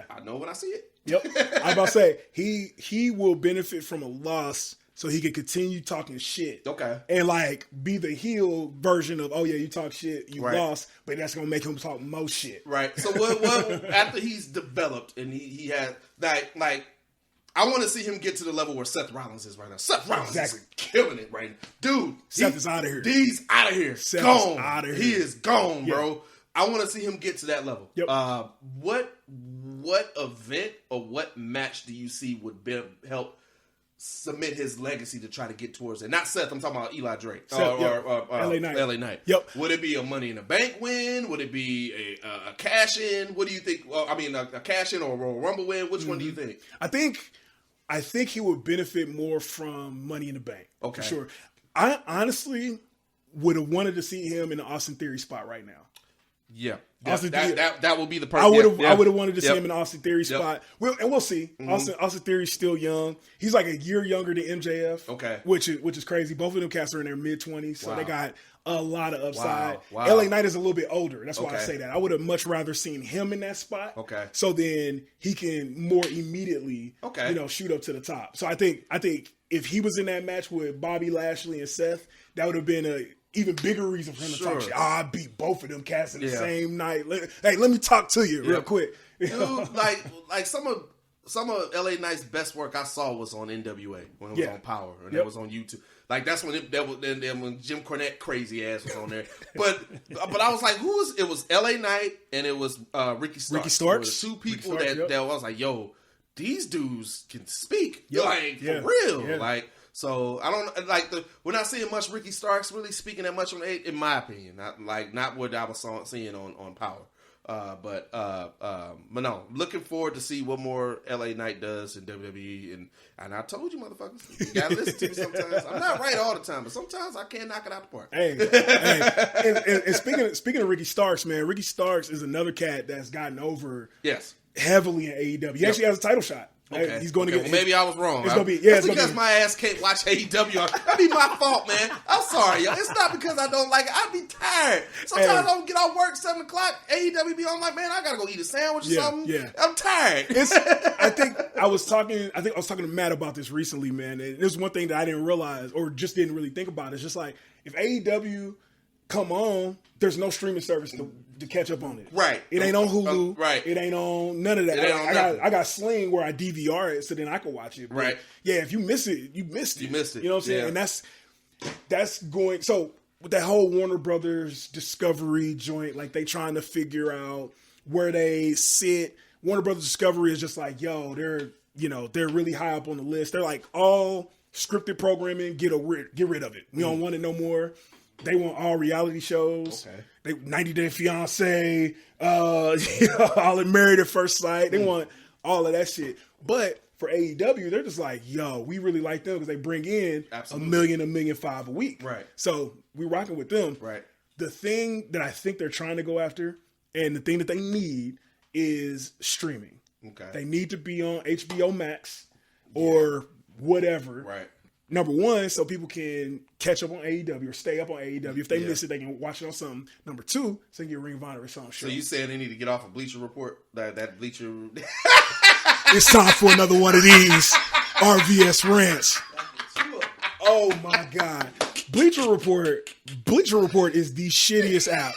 Speaker 2: I know when I see it.
Speaker 3: Yep. I'm about to say, he will benefit from a loss so he can continue talking shit.
Speaker 2: Okay.
Speaker 3: And like be the heel version of, you talk shit, you lost, but that's gonna make him talk more shit.
Speaker 2: Right. So what after he's developed and he has like I want to see him get to the level where Seth Rollins is right now. Seth Rollins is killing it right now. Dude,
Speaker 3: Seth is out of here.
Speaker 2: He's out of here.
Speaker 3: Seth
Speaker 2: gone.
Speaker 3: Is out of here.
Speaker 2: He is gone, bro. I want to see him get to that level.
Speaker 3: Yep.
Speaker 2: What event or what match do you see would help cement his legacy to try to get towards it? Not Seth, I'm talking about Eli Drake. Or
Speaker 3: LA Knight.
Speaker 2: LA Knight.
Speaker 3: Yep.
Speaker 2: Would it be a Money in the Bank win? Would it be a cash in? What do you think? Well, I mean, a cash in or a Royal Rumble win? Which one do you think?
Speaker 3: I think he would benefit more from Money in the Bank.
Speaker 2: Okay.
Speaker 3: For sure. I honestly would have wanted to see him in the Austin Theory spot right now.
Speaker 2: Yeah. That will be the person.
Speaker 3: I would have wanted to see him in the Austin Theory spot. We'll see. Austin Theory's still young. He's like a year younger than MJF.
Speaker 2: Okay.
Speaker 3: Which is crazy. Both of them cats are in their mid-20s, so they got a lot of upside.
Speaker 2: Wow.
Speaker 3: LA Knight is a little bit older. That's why I say that. I would have much rather seen him in that spot.
Speaker 2: Okay.
Speaker 3: So then he can more immediately shoot up to the top. So I think if he was in that match with Bobby Lashley and Seth, that would have been a even bigger reason for him to talk shit. I beat both of them cats in the same night. Let me talk to you real quick.
Speaker 2: Dude, like some of of LA Knight's best work I saw was on NWA when it was on Power and it was on YouTube. Like that's when when Jim Cornette crazy ass was on there. But I was like, it was LA Knight and it was Ricky Starks.
Speaker 3: Ricky Starks,
Speaker 2: the two people that I was like, yo, these dudes can speak for real. Yeah. Like, so I don't like we're not seeing much Ricky Starks really speaking that much on in my opinion. Not what I was seeing on Power. But no, looking forward to see what more LA Knight does in WWE, and I told you motherfuckers, you gotta listen to me sometimes. I'm not right all the time, but sometimes I can't knock it out the park.
Speaker 3: Hey, and speaking of Ricky Starks, man, Ricky Starks is another cat that's gotten over heavily in AEW. He actually has a title shot.
Speaker 2: Okay.
Speaker 3: He's going to get.
Speaker 2: Well, maybe I was wrong.
Speaker 3: It's gonna be
Speaker 2: because my ass can't watch AEW. That'd be my fault, man. I'm sorry, yo. It's not because I don't like it. I'd be tired. Sometimes I don't get off work 7 o'clock. AEW be on like, man, I gotta go eat a sandwich or something. Yeah. I'm tired.
Speaker 3: I think I was talking to Matt about this recently, man. And there's one thing that I didn't realize or just didn't really think about. It's just like if AEW come on, there's no streaming service to catch up on it.
Speaker 2: Right.
Speaker 3: It ain't on Hulu.
Speaker 2: Right.
Speaker 3: It ain't on none of that. I got Sling where I DVR it so then I can watch it. But
Speaker 2: right.
Speaker 3: Yeah, if you miss it, you missed it.
Speaker 2: You missed it.
Speaker 3: You know what I'm saying?
Speaker 2: Yeah.
Speaker 3: And that's going. So with that whole Warner Brothers Discovery joint, like they trying to figure out where they sit. Warner Brothers Discovery is just like, yo, they're really high up on the list. They're like, all scripted programming, get rid of it. We don't want it no more. They want all reality shows. Okay. They 90 Day Fiance, all in Married at First Sight. They want all of that shit. But for AEW, they're just like, yo, we really like them because they bring in $1 million, $1.5 million a week.
Speaker 2: Right.
Speaker 3: So we're rocking with them.
Speaker 2: Right.
Speaker 3: The thing that I think they're trying to go after, and the thing that they need is streaming.
Speaker 2: Okay.
Speaker 3: They need to be on HBO Max or whatever.
Speaker 2: Right.
Speaker 3: Number one, so people can catch up on AEW or stay up on AEW. If they miss it, they can watch it on something. Number two, so they can get Ring of Honor or something.
Speaker 2: So you saying they need to get off of Bleacher Report? That Bleacher...
Speaker 3: It's time for another one of these RVS rants. Oh my God. Bleacher Report is the shittiest app.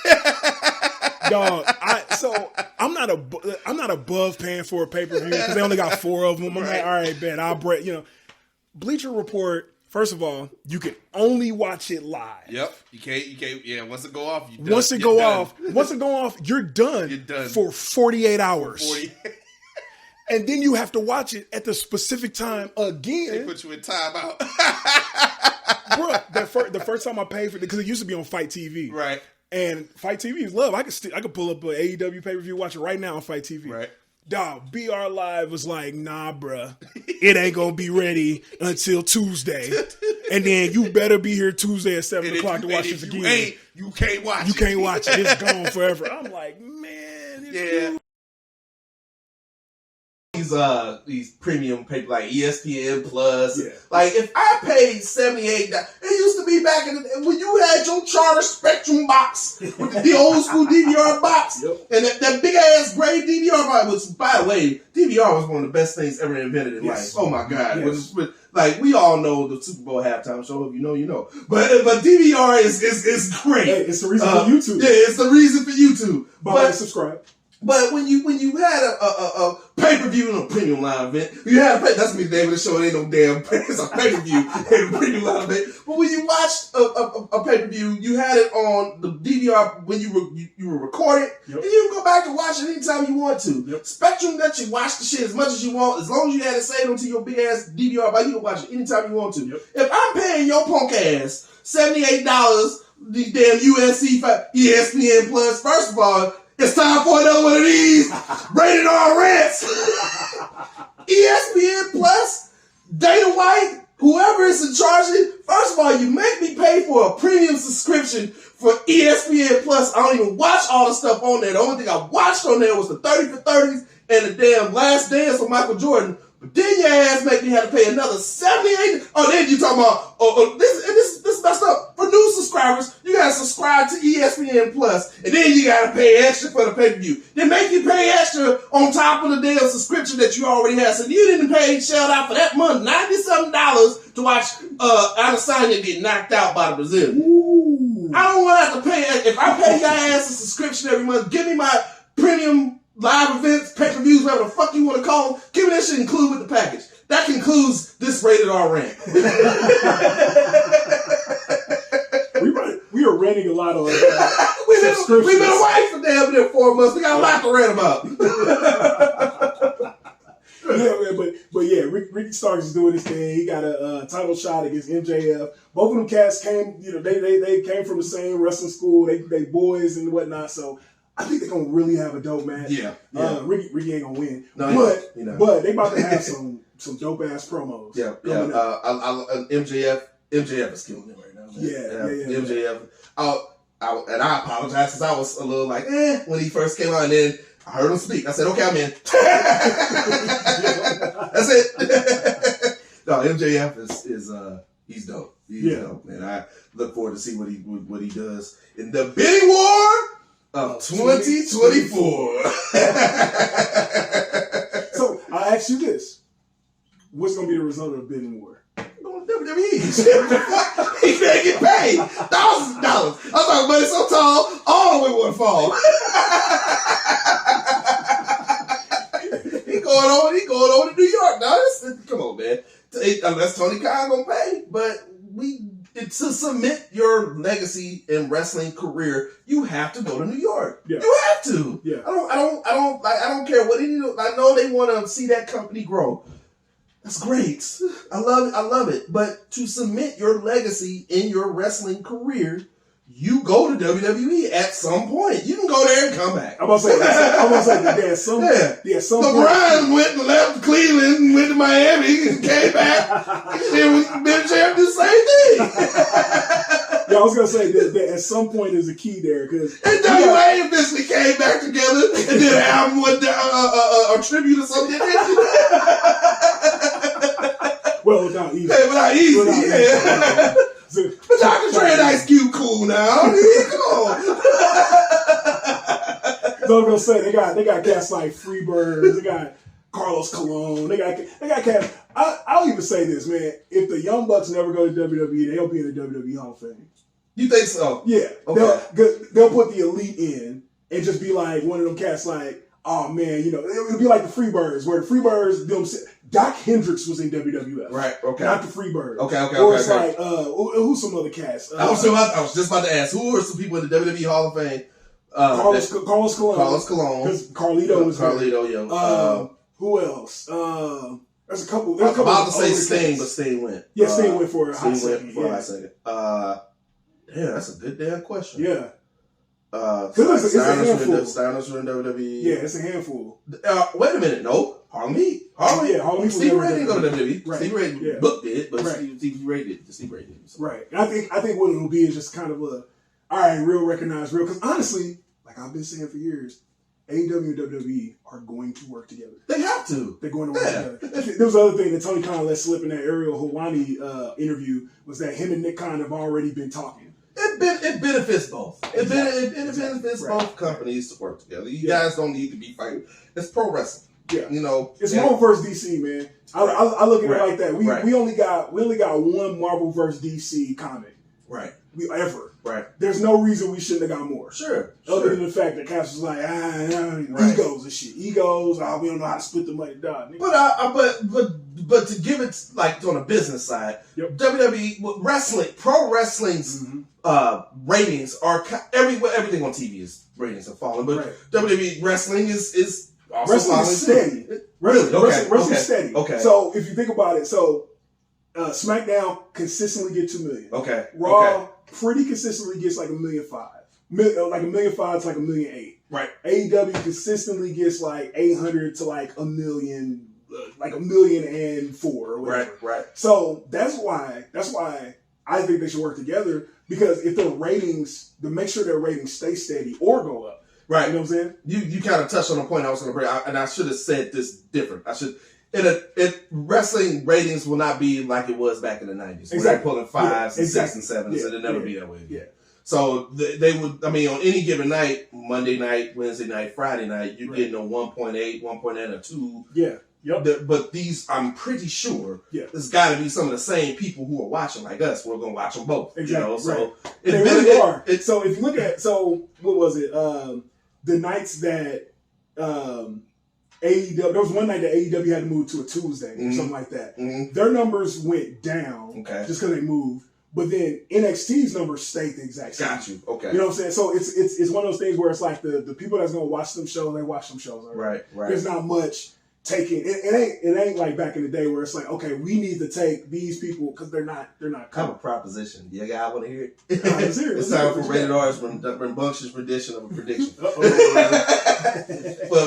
Speaker 3: Dog, I'm not above paying for a pay-per-view because they only got 4 of them. I'm like, all right, bet I'll break, Bleacher Report, first of all, you can only watch it live.
Speaker 2: Yep. You can't, yeah, once it go off, you're done.
Speaker 3: Once it go off, you're done.
Speaker 2: You're done.
Speaker 3: For 48 hours. And then you have to watch it at the specific time again.
Speaker 2: They put you in timeout.
Speaker 3: Bro, the first time I paid for it, because it used to be on Fight TV.
Speaker 2: Right.
Speaker 3: And Fight TV is love. I could pull up an AEW pay-per-view, watch it right now on Fight TV.
Speaker 2: Right.
Speaker 3: Dog, BR Live was like, nah, bruh, it ain't gonna be ready until Tuesday. And then you better be here Tuesday at 7 o'clock to watch this again.
Speaker 2: You can't watch it.
Speaker 3: You can't watch it. It's gone forever. I'm like, man.
Speaker 2: These premium paper like ESPN Plus. Yeah. Like if I paid $78, it used to be back in when you had your Charter Spectrum box with the old school DVR box and that big ass gray DVR box. Which, by the way, DVR was one of the best things ever invented in life. Oh my God! Yes. Like we all know the Super Bowl halftime show. If you know, you know. But DVR is great.
Speaker 3: Hey, it's the reason for YouTube.
Speaker 2: Yeah, it's the reason for YouTube.
Speaker 3: But subscribe.
Speaker 2: But when you had a pay-per-view and a premium live event, you had that's me the name of the show. It ain't no damn it's a pay-per-view and a premium live event. But when you watched a pay-per-view, you had it on the DVR when you were recorded, and you can go back and watch it anytime you want to. Yep. Spectrum lets you watch the shit as much as you want, as long as you had it saved onto your big ass DVR box. You can watch it anytime you want to. Yep. If I'm paying your punk ass $78, the damn USC ESPN Plus, first of all. It's time for another one of these rated R rants. ESPN Plus, Dana White, whoever is in charge of it. First of all, you make me pay for a premium subscription for ESPN Plus. I don't even watch all the stuff on there. The only thing I watched on there was the 30 for 30s and the damn Last Dance with Michael Jordan. But then your ass make me have to pay another $78. Oh, then you talking about this messed up. For new subscribers, you gotta subscribe to ESPN Plus, and then you gotta pay extra for the pay-per-view. Then make you pay extra on top of the damn subscription that you already have. So you didn't pay shelled out for that month $90-something to watch Adesanya get knocked out by the Brazilian. Ooh. I don't want to have to pay. If I pay your ass a subscription every month, give me my premium live events, pay-per-views, whatever the fuck you want to call them, give me that shit included with the package. That concludes this rated R rant.
Speaker 3: We are ranting a lot on
Speaker 2: We've been away for damn near 4 months. We got a lot to rant about.
Speaker 3: Yeah, man, but yeah, Ricky Starks is doing his thing. He got a title shot against MJF. Both of them cats came, they came from the same wrestling school. They boys and whatnot. So I think they're gonna really have a dope match. Yeah. Ricky ain't gonna win, but they about to have some dope ass promos.
Speaker 2: Yeah. MJF is killing it right now. Man. Yeah. MJF. And I apologize because I was a little like, when he first came out, and then I heard him speak. I said, okay, I'm in. That's it. No, MJF is he's dope. He's dope, man. I look forward to see what he does in the bidding war of 2024.
Speaker 3: So I ask you this: what's going to be the result of the bidding war?
Speaker 2: WWE. He can't get paid thousands of dollars. I'm talking about it so tall, all the way would fall. He going over to New York now. Come on, man. Unless Tony Khan gonna pay, but to submit your legacy in wrestling career, you have to go to New York. Yeah. You have to. Yeah. I don't care what any. I know they want to see that company grow. That's great. I love it. But to submit your legacy in your wrestling career, you go to WWE at some point. You can go there and come back.
Speaker 3: I'm gonna say that some
Speaker 2: LeBron went and left Cleveland and went to Miami and came back. And Ben Champ did the same thing.
Speaker 3: Yeah, I was gonna say that at some point is a key there because
Speaker 2: NWA eventually came back together and did an album with a tribute or something.
Speaker 3: Well, without easy.
Speaker 2: Yeah. But y'all can trade Ice Cube cool now. Here you go.
Speaker 3: So I'm gonna say they got cats like Freebirds, they got Carlos Colon, they got cats. I'll even say this, man. If the Young Bucks never go to WWE, they'll be in the WWE Hall of Fame.
Speaker 2: You think so?
Speaker 3: Yeah. Okay. They'll put the elite in and just be like one of them cats like, oh man, it'll be like the Freebirds, where the Freebirds, Doc Hendricks was in WWF.
Speaker 2: Right, okay.
Speaker 3: Not the Freebirds.
Speaker 2: Okay.
Speaker 3: Or it's like, who's some other cats?
Speaker 2: I was just about to ask, who are some people in the WWE Hall of Fame?
Speaker 3: Carlos Colon.
Speaker 2: Because
Speaker 3: Carlito was there.
Speaker 2: Carlito,
Speaker 3: who else? There's a couple.
Speaker 2: I was about to say Sting, but Sting went.
Speaker 3: Yeah, Sting went for a hot second.
Speaker 2: Yeah, that's a good damn question.
Speaker 3: Yeah.
Speaker 2: Steiners were in WWE.
Speaker 3: Yeah, it's a handful.
Speaker 2: Wait a minute, no. Harlem Heat. Stevie Ray didn't go to WWE. Right. Stevie Ray booked it, but Stevie Ray did. So.
Speaker 3: Right. And I think what it'll be is just kind of real recognized, real. Because honestly, like I've been saying for years, AEW and WWE are going to work together.
Speaker 2: They have to.
Speaker 3: They're going to work together. There was another thing that Tony Khan let slip in that Ariel Helwani interview was that him and Nick Khan have already been talking.
Speaker 2: It benefits both. It benefits both companies to work together. You guys don't need to be fighting. It's pro wrestling.
Speaker 3: Yeah, it's Marvel versus DC, man. I look at it like that. We only got one Marvel versus DC comic.
Speaker 2: Right.
Speaker 3: Ever.
Speaker 2: Right.
Speaker 3: There's no reason we shouldn't have got more.
Speaker 2: Sure.
Speaker 3: Other than the fact that Cass was like, egos and shit. Egos. We don't know how to split the money. Dog.
Speaker 2: But to give it like on a business side, WWE wrestling, pro wrestling's ratings are everything on TV is ratings are falling, but WWE wrestling is also falling
Speaker 3: steady. Wrestling steady.
Speaker 2: Okay.
Speaker 3: So if you think about it, SmackDown consistently get 2 million.
Speaker 2: Okay.
Speaker 3: Raw pretty consistently gets like 1.5 million. Like 1.5 million to like 1.8 million.
Speaker 2: Right.
Speaker 3: AEW consistently gets like 800 to like 1 million, like 1,000,004 or whatever.
Speaker 2: Right.
Speaker 3: So that's why I think they should work together, because if their ratings, to make sure their ratings stay steady or go up.
Speaker 2: Right.
Speaker 3: You know what I'm saying?
Speaker 2: You kind of touched on a point I was going to bring, and I should have said this different. Wrestling ratings will not be like it was back in the 90s.
Speaker 3: Exactly.
Speaker 2: They're pulling 5s and 6s and 7s, and it'll never be that way again. Yeah. So they would, on any given night, Monday night, Wednesday night, Friday night, you're getting a 1.8, 1.8, or 2.
Speaker 3: Yeah. Yep.
Speaker 2: But these, I'm pretty sure, there's got to be some of the same people who are watching like us. We're going to watch them both.
Speaker 3: Exactly.
Speaker 2: So
Speaker 3: they really are. So if you look at, what was it? The nights that AEW, there was one night that AEW had to move to a Tuesday or something like that. Their numbers went down just because they moved. But then NXT's numbers stayed the exact same.
Speaker 2: Got you. Okay.
Speaker 3: You know what I'm saying? So it's one of those things where it's like the people that's gonna watch them shows, they watch them shows.
Speaker 2: Right.
Speaker 3: There's not much taking. It ain't like back in the day where it's like, okay, we need to take these people because they're not.
Speaker 2: I have a proposition. You guys want to hear it?
Speaker 3: Let's hear it.
Speaker 2: It's time for Rated R's rambunctious rendition of a prediction. Well,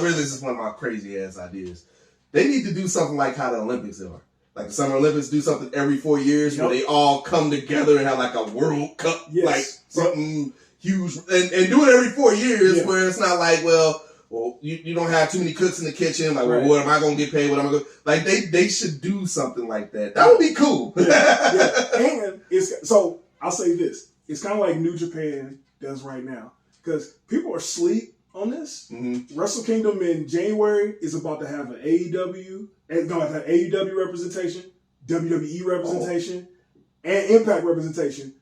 Speaker 2: really, this is one of my crazy ass ideas. They need to do something like how the Olympics are. Like the Summer Olympics do something every 4 years where they all come together and have like a World Cup, like something huge, and do it every 4 years where it's not like, well, you don't have too many cooks in the kitchen. Like, well, what am I going to get paid? What am I going to... Like, they should do something like that. That would be cool.
Speaker 3: And so I'll say this. It's kind of like New Japan does right now. Because people are asleep on this. Wrestle Kingdom in January is about to have an AEW representation, WWE representation, and Impact representation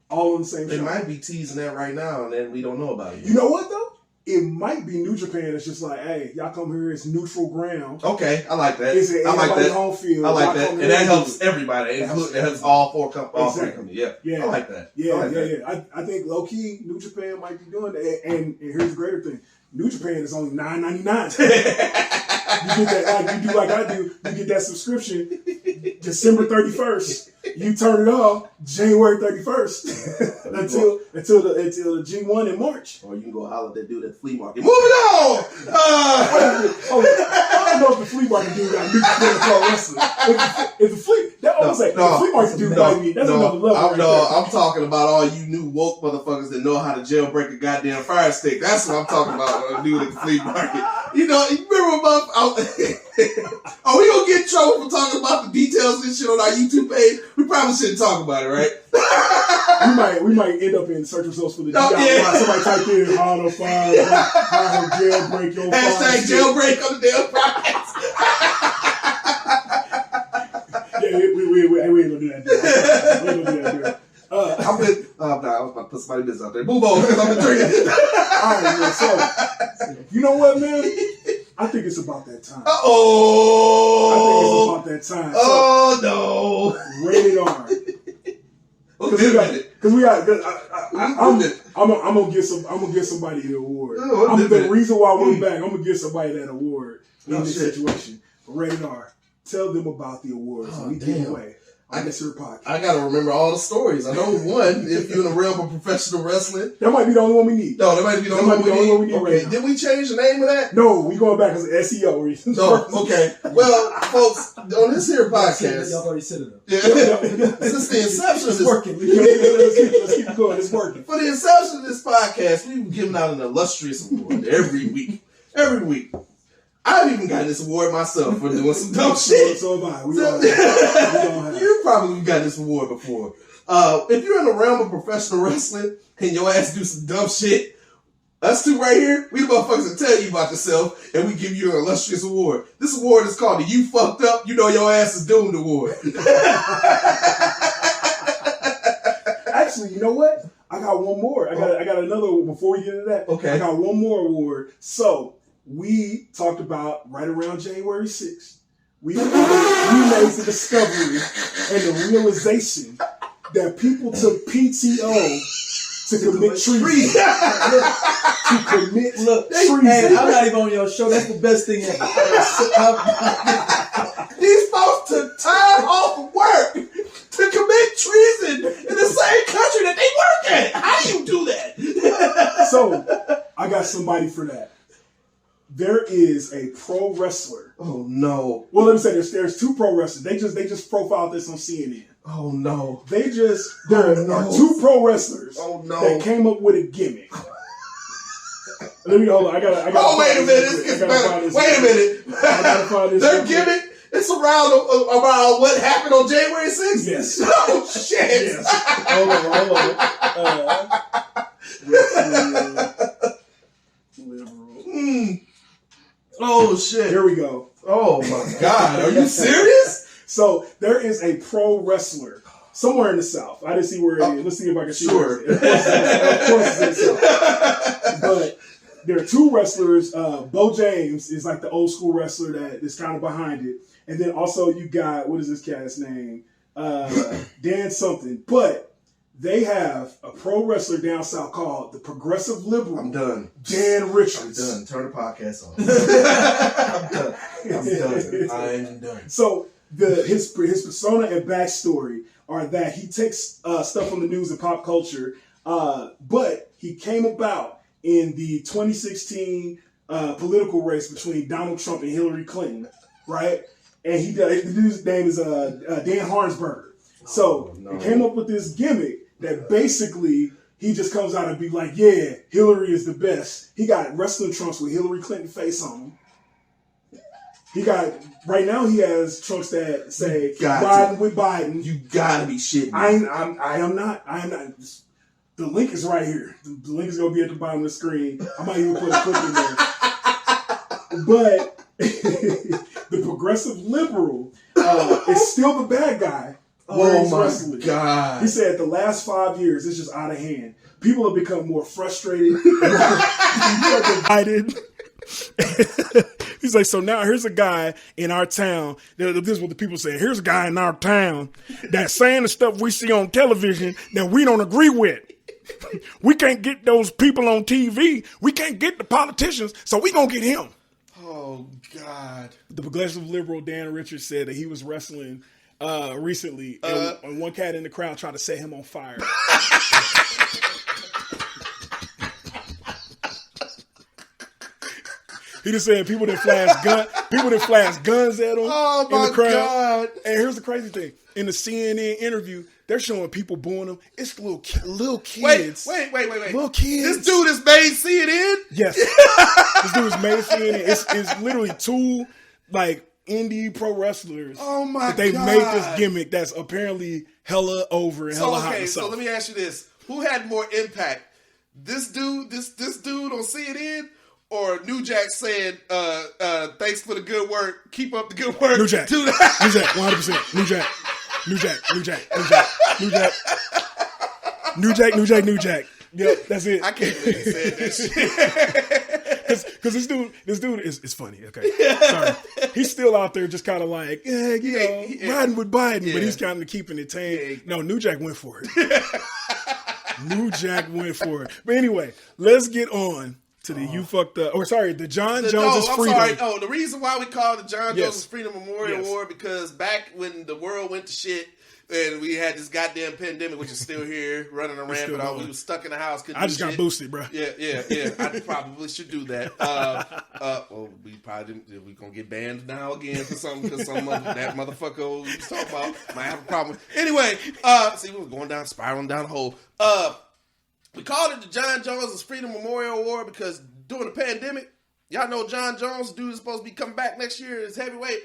Speaker 3: all on the same show.
Speaker 2: They might be teasing that right now, and then we don't know about it yet.
Speaker 3: You know what, though? It might be New Japan. It's just like, hey, y'all come here. It's neutral ground.
Speaker 2: Okay, I like that.
Speaker 3: I like that. Home field.
Speaker 2: I like that, and that helps everybody. It helps all three companies. Yeah, I like that.
Speaker 3: Yeah. I think low key New Japan might be doing that. And here's the greater thing: New Japan is only $9.99. You get that, you do like I do. You get that subscription December 31st. You turn it off January 31st until the G1 in March.
Speaker 2: Or you can go holler at that dude at the flea market. Moving on.
Speaker 3: I don't know if the flea market dude got New Japan Pro Wrestling. If the flea, the flea market dude might be. That's another level.
Speaker 2: I'm talking about all you new woke motherfuckers that know how to jailbreak a goddamn fire stick. That's what I'm talking about. When I do at the flea market. You know, you remember about? Are we gonna get in trouble for talking about the details of this shit on our YouTube page? We probably shouldn't talk about it, right?
Speaker 3: we might end up in search results for the somebody type in how to find how to jailbreak your
Speaker 2: hashtag jailbreak on the damn podcast.
Speaker 3: we ain't gonna do that. We ain't gonna do that.
Speaker 2: I was about to put somebody's business out there. Move on, because I'm drinking.
Speaker 3: All right, man. So you know what, man? I think it's about that time.
Speaker 2: I think
Speaker 3: it's about that time.
Speaker 2: So, no.
Speaker 3: Rated R. I'm gonna give somebody the award. The reason why we're back, I'm gonna give somebody that award in this situation. Rated R. Tell them about the awards. We give away. I guess your podcast.
Speaker 2: I gotta remember all the stories. I know one. If you're in the realm of professional wrestling,
Speaker 3: that might be the only one we need.
Speaker 2: No, that might be the only one we need. Okay, did we change the name of that?
Speaker 3: No, we going back as SEO reasons.
Speaker 2: No, okay. Well, folks, on this here podcast,
Speaker 5: y'all already said it.
Speaker 2: Since the inception of this,
Speaker 3: working. Let's keep it going. It's working.
Speaker 2: For the inception of this podcast, we've been giving out an illustrious award every week. Every week. I've even got this award myself for doing some dumb shit.
Speaker 3: So have I.
Speaker 2: You probably got this award before. If you're in the realm of professional wrestling and your ass do some dumb shit, us two right here, we the motherfuckers that tell you about yourself and we give you an illustrious award. This award is called the You Fucked Up, You Know Your Ass is Doomed award.
Speaker 3: Actually, you know what? I got one more. I got another one before we get into that.
Speaker 2: Okay.
Speaker 3: I got one more award. So we talked about right around January 6th. We made the discovery and the realization that people took PTO to commit treason. To commit treason.
Speaker 5: Hey, I'm not even on your show. That's the best thing ever.
Speaker 2: These folks took time off of work to commit treason in the same country that they work at. How do you do that?
Speaker 3: So, I got somebody for that. There is a pro wrestler.
Speaker 2: Oh no!
Speaker 3: Well, let me say there's two pro wrestlers. They just profiled this on CNN.
Speaker 2: Oh no!
Speaker 3: There are two pro wrestlers.
Speaker 2: Oh no!
Speaker 3: That came up with a gimmick. Let me hold on. I got.
Speaker 2: Oh wait a minute! This gets better. Wait a minute!
Speaker 3: I gotta find this.
Speaker 2: Their gimmick. It's around what happened on January 6th.
Speaker 3: Yes.
Speaker 2: Oh shit!
Speaker 3: Yes. Hold on.
Speaker 2: Oh shit!
Speaker 3: Here we go.
Speaker 2: Oh my god! Are you serious?
Speaker 3: So there is a pro wrestler somewhere in the South. I didn't see where it is. Let's see if I can see.
Speaker 2: Sure.
Speaker 3: Of course it's in the South. But there are two wrestlers. Bo James is like the old school wrestler that is kind of behind it. And then also you got, what is this cat's name? Dan something. But they have a pro wrestler down south called the Progressive Liberal.
Speaker 2: I'm done.
Speaker 3: Dan Richards.
Speaker 2: I'm done. Turn the podcast on. I'm done. I'm done.
Speaker 3: So his persona and backstory are that he takes stuff from the news and pop culture, but he came about in the 2016 political race between Donald Trump and Hillary Clinton, right? And the dude's name is Dan Harnsberger. So he came up with this gimmick that basically he just comes out and be like, yeah, Hillary is the best. He got wrestling trunks with Hillary Clinton face on them. Right now he has trunks that say Biden with Biden.
Speaker 2: You gotta be shitting me.
Speaker 3: I am not. The link is right here. The link is going to be at the bottom of the screen. I might even put a clip in there. But the Progressive Liberal is still the bad guy.
Speaker 2: Oh my God.
Speaker 3: He said the last 5 years, it's just out of hand. People have become more frustrated, more divided. He's like, so now here's a guy in our town. This is what the people say. Here's a guy in our town that's saying the stuff we see on television that we don't agree with. We can't get those people on TV. We can't get the politicians, so we gonna get him.
Speaker 2: Oh God.
Speaker 3: The Progressive Liberal Dan Richards said that he was wrestling recently, and one cat in the crowd tried to set him on fire. He just said people that flash guns at him in the crowd.
Speaker 2: God.
Speaker 3: And here's the crazy thing: in the CNN interview, they're showing people booing him. It's little kids.
Speaker 2: Wait.
Speaker 3: Little kids.
Speaker 2: This dude is made CNN?
Speaker 3: Yes. This dude is made CNN. It's literally two like indie pro wrestlers.
Speaker 2: Oh my God.
Speaker 3: They made this gimmick that's apparently hella over and hella hot.
Speaker 2: So let me ask you this: who had more impact? This dude on CNN, or New Jack saying, "Thanks for the good work. Keep up the good work."
Speaker 3: New Jack. New Jack. 100%. New Jack. Yep, that's it.
Speaker 2: I can't believe he said that shit.
Speaker 3: Because this dude is funny. Okay, sorry. He's still out there, just kind of like, riding with Biden, but he's kind of keeping it tame. No, New Jack went for it. New Jack went for it. But anyway, let's get on to the the John Jones' Freedom.
Speaker 2: Sorry. Oh, the reason why we call it the John Jones' Freedom Memorial Award, because back when the world went to shit and we had this goddamn pandemic, which is still here, running around, but we was stuck in the house.
Speaker 3: I just got boosted, bro.
Speaker 2: Yeah. I probably should do that. We probably didn't. We gonna get banned now again for something because that motherfucker we was talking about might have a problem. Anyway, see, we were spiraling down the hole. We called it the John Jones' Freedom Memorial Award because during the pandemic, y'all know John Jones, dude is supposed to be coming back next year as heavyweight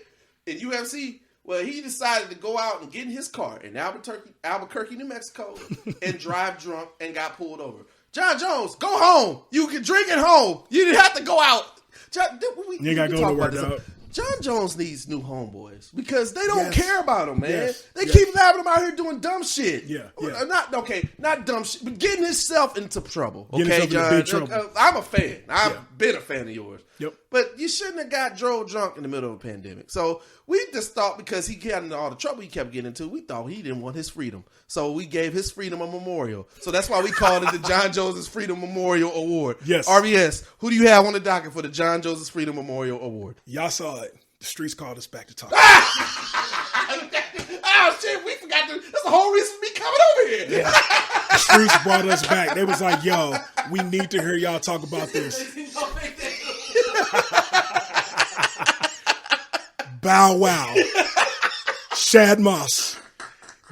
Speaker 2: in UFC. Well, he decided to go out and get in his car in Albuquerque, New Mexico, and drive drunk and got pulled over. John Jones, go home. You can drink at home. You didn't have to go out.
Speaker 3: You ain't got to go to work out.
Speaker 2: John Jones needs new homeboys because they don't care about him, man.
Speaker 3: Yes.
Speaker 2: They keep having him out here doing dumb shit.
Speaker 3: Yeah.
Speaker 2: Not dumb shit, but getting himself into trouble.
Speaker 3: Okay,
Speaker 2: John.
Speaker 3: Trouble.
Speaker 2: I'm a fan. I've been a fan of yours.
Speaker 3: Yep.
Speaker 2: But you shouldn't have drove drunk in the middle of a pandemic. So we just thought because he got into all the trouble he kept getting into, we thought he didn't want his freedom. So we gave his freedom a memorial. So that's why we called it the John Jones' Freedom Memorial Award.
Speaker 3: Yes.
Speaker 2: RVS, who do you have on the docket for the John Jones' Freedom Memorial Award?
Speaker 3: Y'all saw it. The streets called us back to talk.
Speaker 2: Oh shit, we forgot that's the whole reason me coming over here.
Speaker 3: Yeah. The streets brought us back. They was like, yo, we need to hear y'all talk about this. Bow Wow. Shad Moss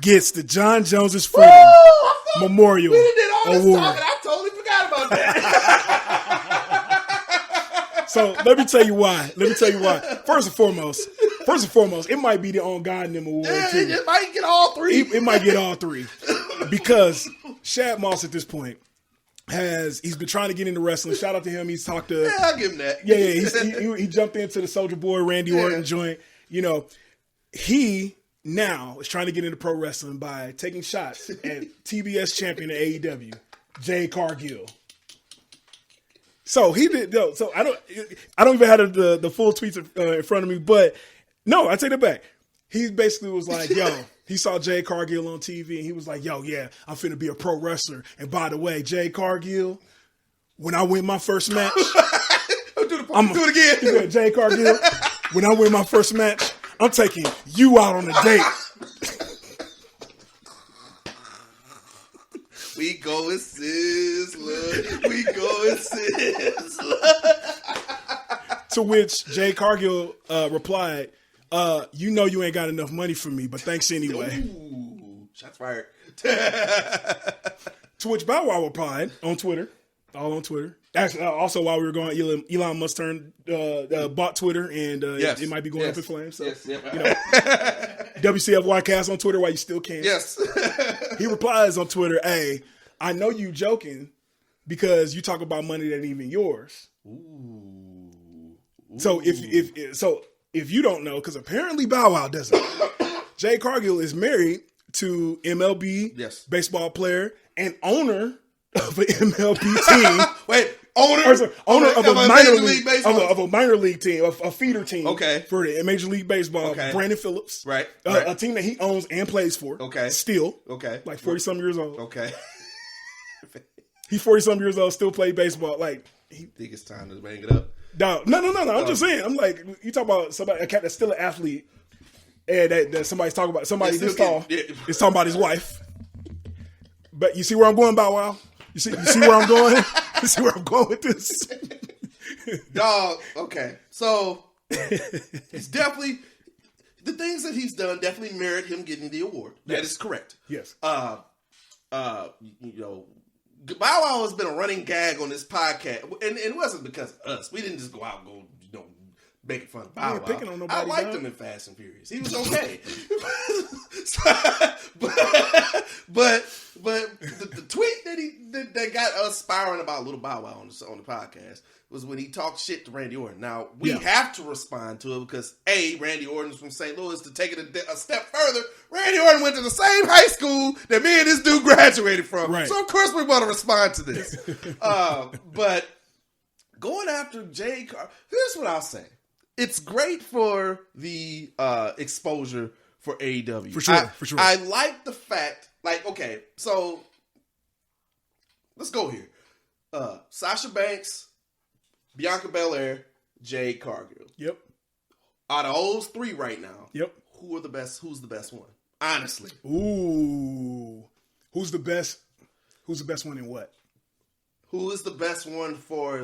Speaker 3: gets the John Jones' Freedom Memorial
Speaker 2: We did all this
Speaker 3: Award.
Speaker 2: talking. I totally forgot about that.
Speaker 3: So let me tell you why. First and foremost, it might be the On God and Them Award too.
Speaker 2: It might get all three.
Speaker 3: It might get all three because Shad Moss at this point he's been trying to get into wrestling. Shout out to him. He's talked to.
Speaker 2: Yeah, I'll give him that.
Speaker 3: Yeah. He jumped into the Soulja Boy Randy Orton joint. You know, he now is trying to get into pro wrestling by taking shots at TBS champion of AEW, Jade Cargill. So he did. No, so I don't even have the full tweets in front of me, but no, I take it back. He basically was like, yo, he saw Jade Cargill on TV and he was like, yo, yeah, I'm finna be a pro wrestler. And by the way, Jade Cargill, when I win my first match,
Speaker 2: do it again.
Speaker 3: He said, Jade Cargill, when I win my first match, I'm taking you out on a date.
Speaker 2: We going Sizzler. We going Sizzler.
Speaker 3: To which Jade Cargill replied, you know you ain't got enough money for me, but thanks anyway.
Speaker 2: Ooh, shots fired.
Speaker 3: To which Bow Wow replied on Twitter, all on Twitter. Actually, also while we were going, Elon Musk bought Twitter, and it might be going up in flames. So, WCF Ycast on Twitter while you still can.
Speaker 2: Yes.
Speaker 3: He replies on Twitter, hey, I know you joking because you talk about money that ain't even yours.
Speaker 2: Ooh.
Speaker 3: So if you don't know, because apparently Bow Wow doesn't, Jade Cargill is married to MLB baseball player and owner of an MLB team.
Speaker 2: Wait, owner
Speaker 3: of a minor league baseball, of a minor league team, a feeder team.
Speaker 2: Okay.
Speaker 3: For the Major League Baseball.
Speaker 2: Okay.
Speaker 3: Brandon Phillips.
Speaker 2: Right.
Speaker 3: A team that he owns and plays for.
Speaker 2: Okay.
Speaker 3: Still.
Speaker 2: Okay.
Speaker 3: Like 40-some years old.
Speaker 2: Okay.
Speaker 3: He's 40-some years old, still play baseball. Like,
Speaker 2: he think it's time to bang it up.
Speaker 3: No. I'm just saying. I'm like, you talk about somebody, a cat that's still an athlete, and that somebody's talking about somebody this tall is talking about his wife. But you see where I'm going, Bow Wow? You see where I'm going? You see where I'm going with this?
Speaker 2: Dog, okay. So it's definitely the things that he's done definitely merit him getting the award. That is correct.
Speaker 3: Yes.
Speaker 2: Bow Wow has been a running gag on this podcast, and it wasn't because of us. We didn't just go out and go, making fun of Bow Wow.
Speaker 3: Picking on nobody,
Speaker 2: I liked him in Fast and Furious. He was okay. but the tweet that got us spiraling about Little Bow Wow on the podcast was when he talked shit to Randy Orton. Now, we have to respond to it because, A, Randy Orton's from St. Louis. To take it a step further, Randy Orton went to the same high school that me and this dude graduated from.
Speaker 3: Right.
Speaker 2: So, of course, we want to respond to this. But going after Jade Cargill, here's what I'll say. It's great for the exposure for AEW.
Speaker 3: For sure.
Speaker 2: I like the fact, okay, so let's go here. Sasha Banks, Bianca Belair, Jade Cargill.
Speaker 3: Yep.
Speaker 2: Out of those three right now,
Speaker 3: yep.
Speaker 2: Who's the best one? Honestly.
Speaker 3: Ooh. Who's the best one in what?
Speaker 2: Who is the best one for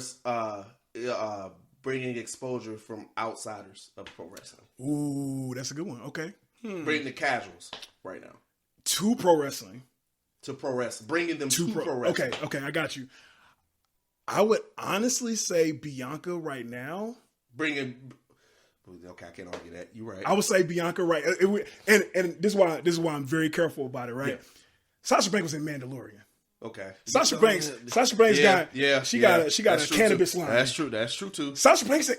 Speaker 2: bringing exposure from outsiders of pro wrestling?
Speaker 3: Ooh, that's a good one. Okay.
Speaker 2: Bring the casuals right now.
Speaker 3: To pro wrestling.
Speaker 2: Bringing them to pro wrestling.
Speaker 3: Okay, I got you. I would honestly say Bianca right now.
Speaker 2: Okay, I can't argue that. You're right.
Speaker 3: I would say Bianca right. And this is why I'm very careful about it, right? Yeah. Sasha Banks was in Mandalorian.
Speaker 2: Okay.
Speaker 3: Sasha Banks got a cannabis line.
Speaker 2: That's true too.
Speaker 3: Sasha Banks,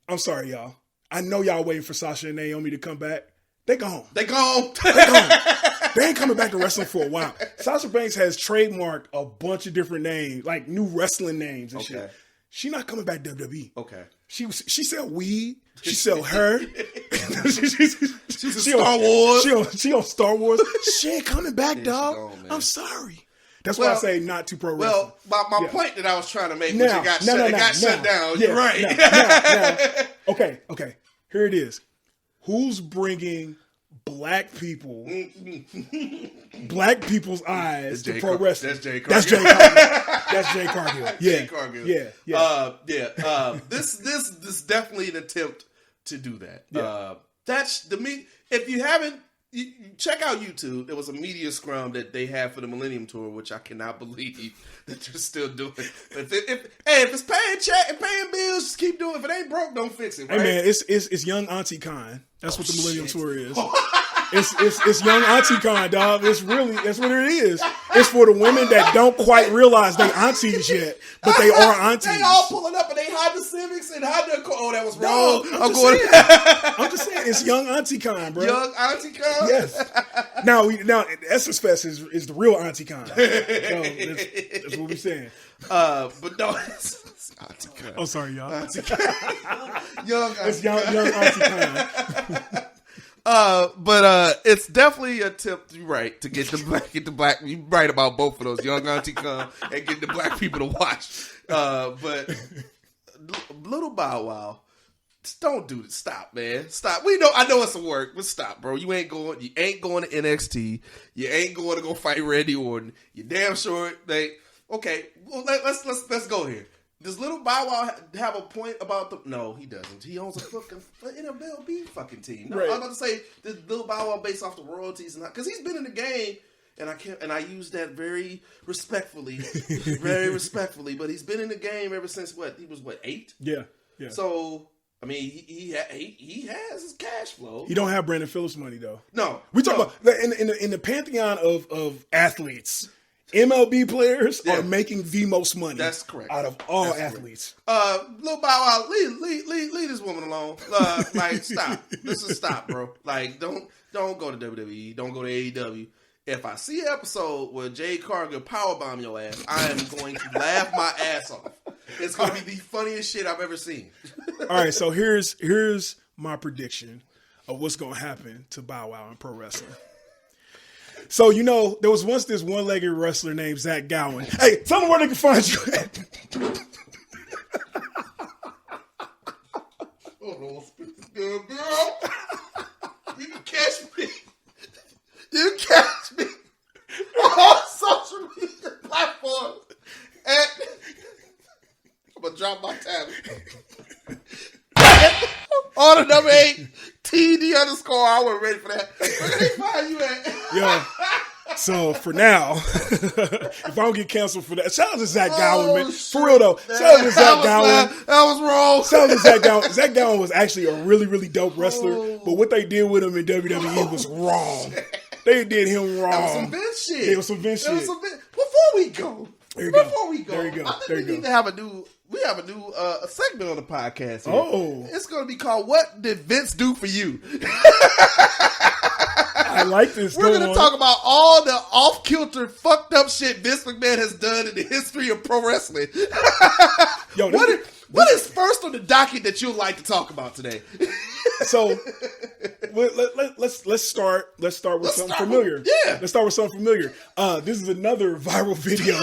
Speaker 3: I'm sorry, y'all. I know y'all waiting for Sasha and Naomi to come back. They gone. They ain't coming back to wrestling for a while. Sasha Banks has trademarked a bunch of different names, like new wrestling names and shit. She not coming back to WWE.
Speaker 2: Okay.
Speaker 3: She sell weed. She sell her.
Speaker 2: She's Star Wars.
Speaker 3: She on Star Wars. She ain't coming back, dog. Gone, I'm sorry. That's why I say not to pro wrestling.
Speaker 2: Well, my point that I was trying to make, which it got shut down. You're right.
Speaker 3: Now. Okay. Here it is. Who's bringing black people's eyes to pro wrestling?
Speaker 2: That's Jade Cargill.
Speaker 3: That's Jade Cargill.
Speaker 2: Yeah. Jade Cargill.
Speaker 3: Yeah.
Speaker 2: This is definitely an attempt to do that.
Speaker 3: Yeah.
Speaker 2: That's the me. If you haven't, you check out YouTube. There was a media scrum that they had for the Millennium Tour, which I cannot believe that they're still doing. If it's paying bills, just keep doing it. If it ain't broke, don't fix it. Right?
Speaker 3: Hey man, it's Young Auntie Con. That's what the Millennium Tour is. It's Young Auntie Con, dog. That's what it is. It's for the women that don't quite realize they aunties yet, but they are aunties.
Speaker 2: They all pulling up and they Honda Civics said, how did oh, that was
Speaker 3: No,
Speaker 2: wrong.
Speaker 3: I'm just saying, it's Young Auntie Con, bro.
Speaker 2: Young Auntie Con?
Speaker 3: Yes. Now Essence Fest is the real Auntie Con. So that's what we're saying.
Speaker 2: But no, it's Auntie Con.
Speaker 3: Oh, sorry, y'all.
Speaker 2: Auntie Con. Young Auntie
Speaker 3: It's young Auntie Con.
Speaker 2: But it's definitely a tip. You're right, to get the black. You're right about both of those, Young Auntie Con and get the black people to watch. But Little Bow Wow, just don't do it. Stop, man. Stop. I know it's a work, but stop, bro. You ain't going to NXT. You ain't going to go fight Randy Orton. You're damn sure okay. Well, let's go here. Does Little Bow Wow have a point about the? No, he doesn't. He owns a fucking MLB fucking team. No,
Speaker 3: right.
Speaker 2: I was about to say, does Little Bow Wow based off the royalties and because he's been in the game, and I use that very respectfully, but he's been in the game ever since he was 8?
Speaker 3: Yeah.
Speaker 2: So I mean, he has his cash flow.
Speaker 3: He don't have Brandon Phillips money though.
Speaker 2: No,
Speaker 3: we talk about in the pantheon of athletes. MLB players are making the most money.
Speaker 2: That's correct.
Speaker 3: Out of all athletes.
Speaker 2: Little Bow Wow, leave this woman alone. Stop. Just stop, bro. Don't go to WWE. Don't go to AEW. If I see an episode where Jade Cargill powerbomb your ass, I am going to laugh my ass off. It's going to be the funniest shit I've ever seen.
Speaker 3: All right, so here's my prediction of what's going to happen to Bow Wow in pro wrestling. So, there was once this one-legged wrestler named Zach Gowen. Hey, tell them where they can find you at.
Speaker 2: Good girl. You can catch me. You can catch me on all social media platforms. And I'm going to drop my tab. On the number 8, TD_. I wasn't ready for that. Where can they find you at?
Speaker 3: Yeah. So for now, if I don't get canceled for that, shout out to Zach Gowen, man. For real though, shout out to Zach Gowen.
Speaker 2: That was wrong.
Speaker 3: Shout out to Zach Gowen. Zach Gowen was actually a really, really dope wrestler, but what they did with him in WWE was wrong. They did him wrong.
Speaker 2: That was some Vince shit.
Speaker 3: It was some Vince shit.
Speaker 2: Before we go,
Speaker 3: there you go.
Speaker 2: I think we need to have a new segment on the podcast here.
Speaker 3: Oh.
Speaker 2: It's going to be called What Did Vince Do For You?
Speaker 3: I like this.
Speaker 2: We're going to talk about all the off-kilter, fucked up shit Vince McMahon has done in the history of pro wrestling.
Speaker 3: Yo,
Speaker 2: what is first on the docket that you'd like to talk about today?
Speaker 3: So let's start with something familiar. Let's start with something familiar. This is another viral video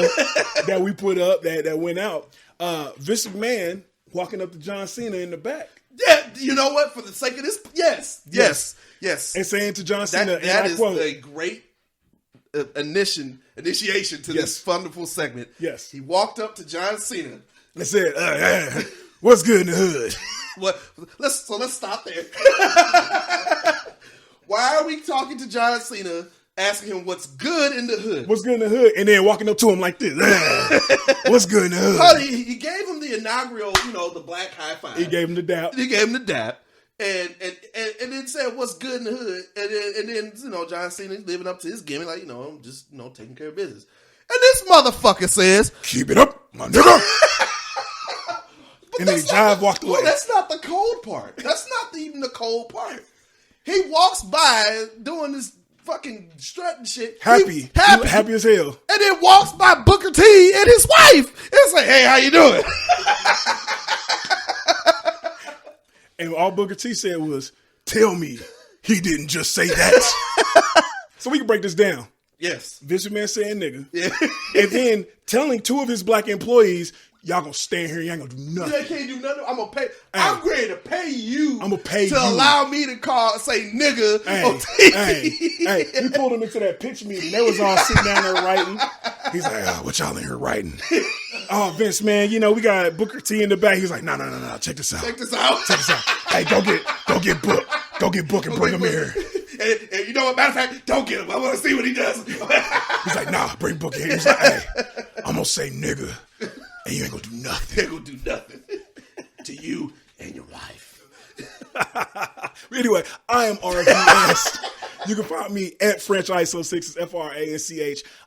Speaker 3: that we put up that went out. Vince McMahon walking up to John Cena in the back.
Speaker 2: Yeah, you know what? For the sake of this, yes.
Speaker 3: And saying to John Cena,
Speaker 2: that
Speaker 3: and
Speaker 2: is
Speaker 3: quote,
Speaker 2: a great initiation to this wonderful segment.
Speaker 3: Yes.
Speaker 2: He walked up to John Cena
Speaker 3: and said, what's good in the hood?
Speaker 2: Let's stop there. Why are we talking to John Cena, asking him what's good in the hood?
Speaker 3: What's good in the hood? And then walking up to him like this. What's good in the hood?
Speaker 2: He gave him the inaugural, the black high five.
Speaker 3: He gave him the dap.
Speaker 2: And then said, what's good in the hood? And then John Cena living up to his gimmick, I'm just, taking care of business. And this motherfucker says,
Speaker 3: keep it up, my nigga. And then he walked away.
Speaker 2: Well, that's not the cold part. That's not even the cold part. He walks by doing this fucking strutting shit.
Speaker 3: Happy as hell.
Speaker 2: And then walks by Booker T and his wife. It's like, hey, how you doing?
Speaker 3: And all Booker T said was, tell me he didn't just say that. So we can break this down.
Speaker 2: Yes.
Speaker 3: Vince McMahon saying nigga.
Speaker 2: Yeah.
Speaker 3: And then telling 2 of his black employees, y'all gonna stand here, you ain't gonna do nothing.
Speaker 2: You can't do nothing. I'm gonna pay. I'm ready to pay you.
Speaker 3: I'm gonna pay
Speaker 2: to
Speaker 3: you.
Speaker 2: Allow me to say nigga on TV.
Speaker 3: Hey, he pulled him into that pitch meeting. They was all sitting down there writing. He's like, what y'all in here writing? Oh, Vince, man, we got Booker T in the back. He's like, no, check this out.
Speaker 2: Check this out.
Speaker 3: Hey, go get Book. Go get Book and bring him here.
Speaker 2: And you know what? Matter of fact, don't get him. I want to see what he does.
Speaker 3: He's like, nah, bring Book here. He's like, hey, I'm gonna say nigga, and you ain't gonna do nothing.
Speaker 2: You ain't gonna do nothing to you and your wife.
Speaker 3: Anyway, I am RVS. You can find me at FrenchICE06,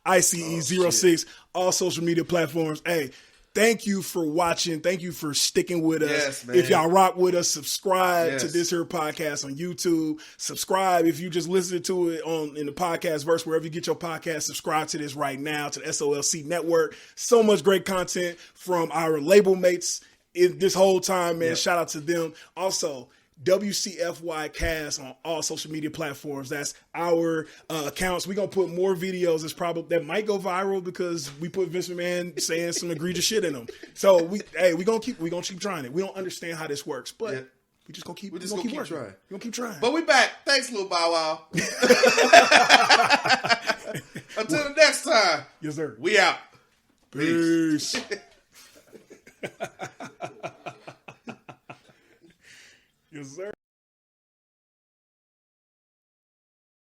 Speaker 3: FranchICE06, all social media platforms. Hey, Thank you for watching. Thank you for sticking with us.
Speaker 2: Yes, man.
Speaker 3: If y'all rock with us, subscribe to this here podcast on YouTube. Subscribe if you just listen to it in the podcast verse, wherever you get your podcast. Subscribe to this right now, to the SOLC Network. So much great content from our label mates this whole time, man. Shout out to them. Also, WCFYcast on all social media platforms. That's our accounts. We're gonna put more videos that might go viral because we put Vince McMahon saying some egregious shit in them. So we gonna keep trying it. We don't understand how this works, but we just gonna keep trying. We're gonna keep trying.
Speaker 2: But we back. Thanks, little Bow Wow. Until the next time.
Speaker 3: Yes, sir.
Speaker 2: We out.
Speaker 3: Peace. Yes, sir.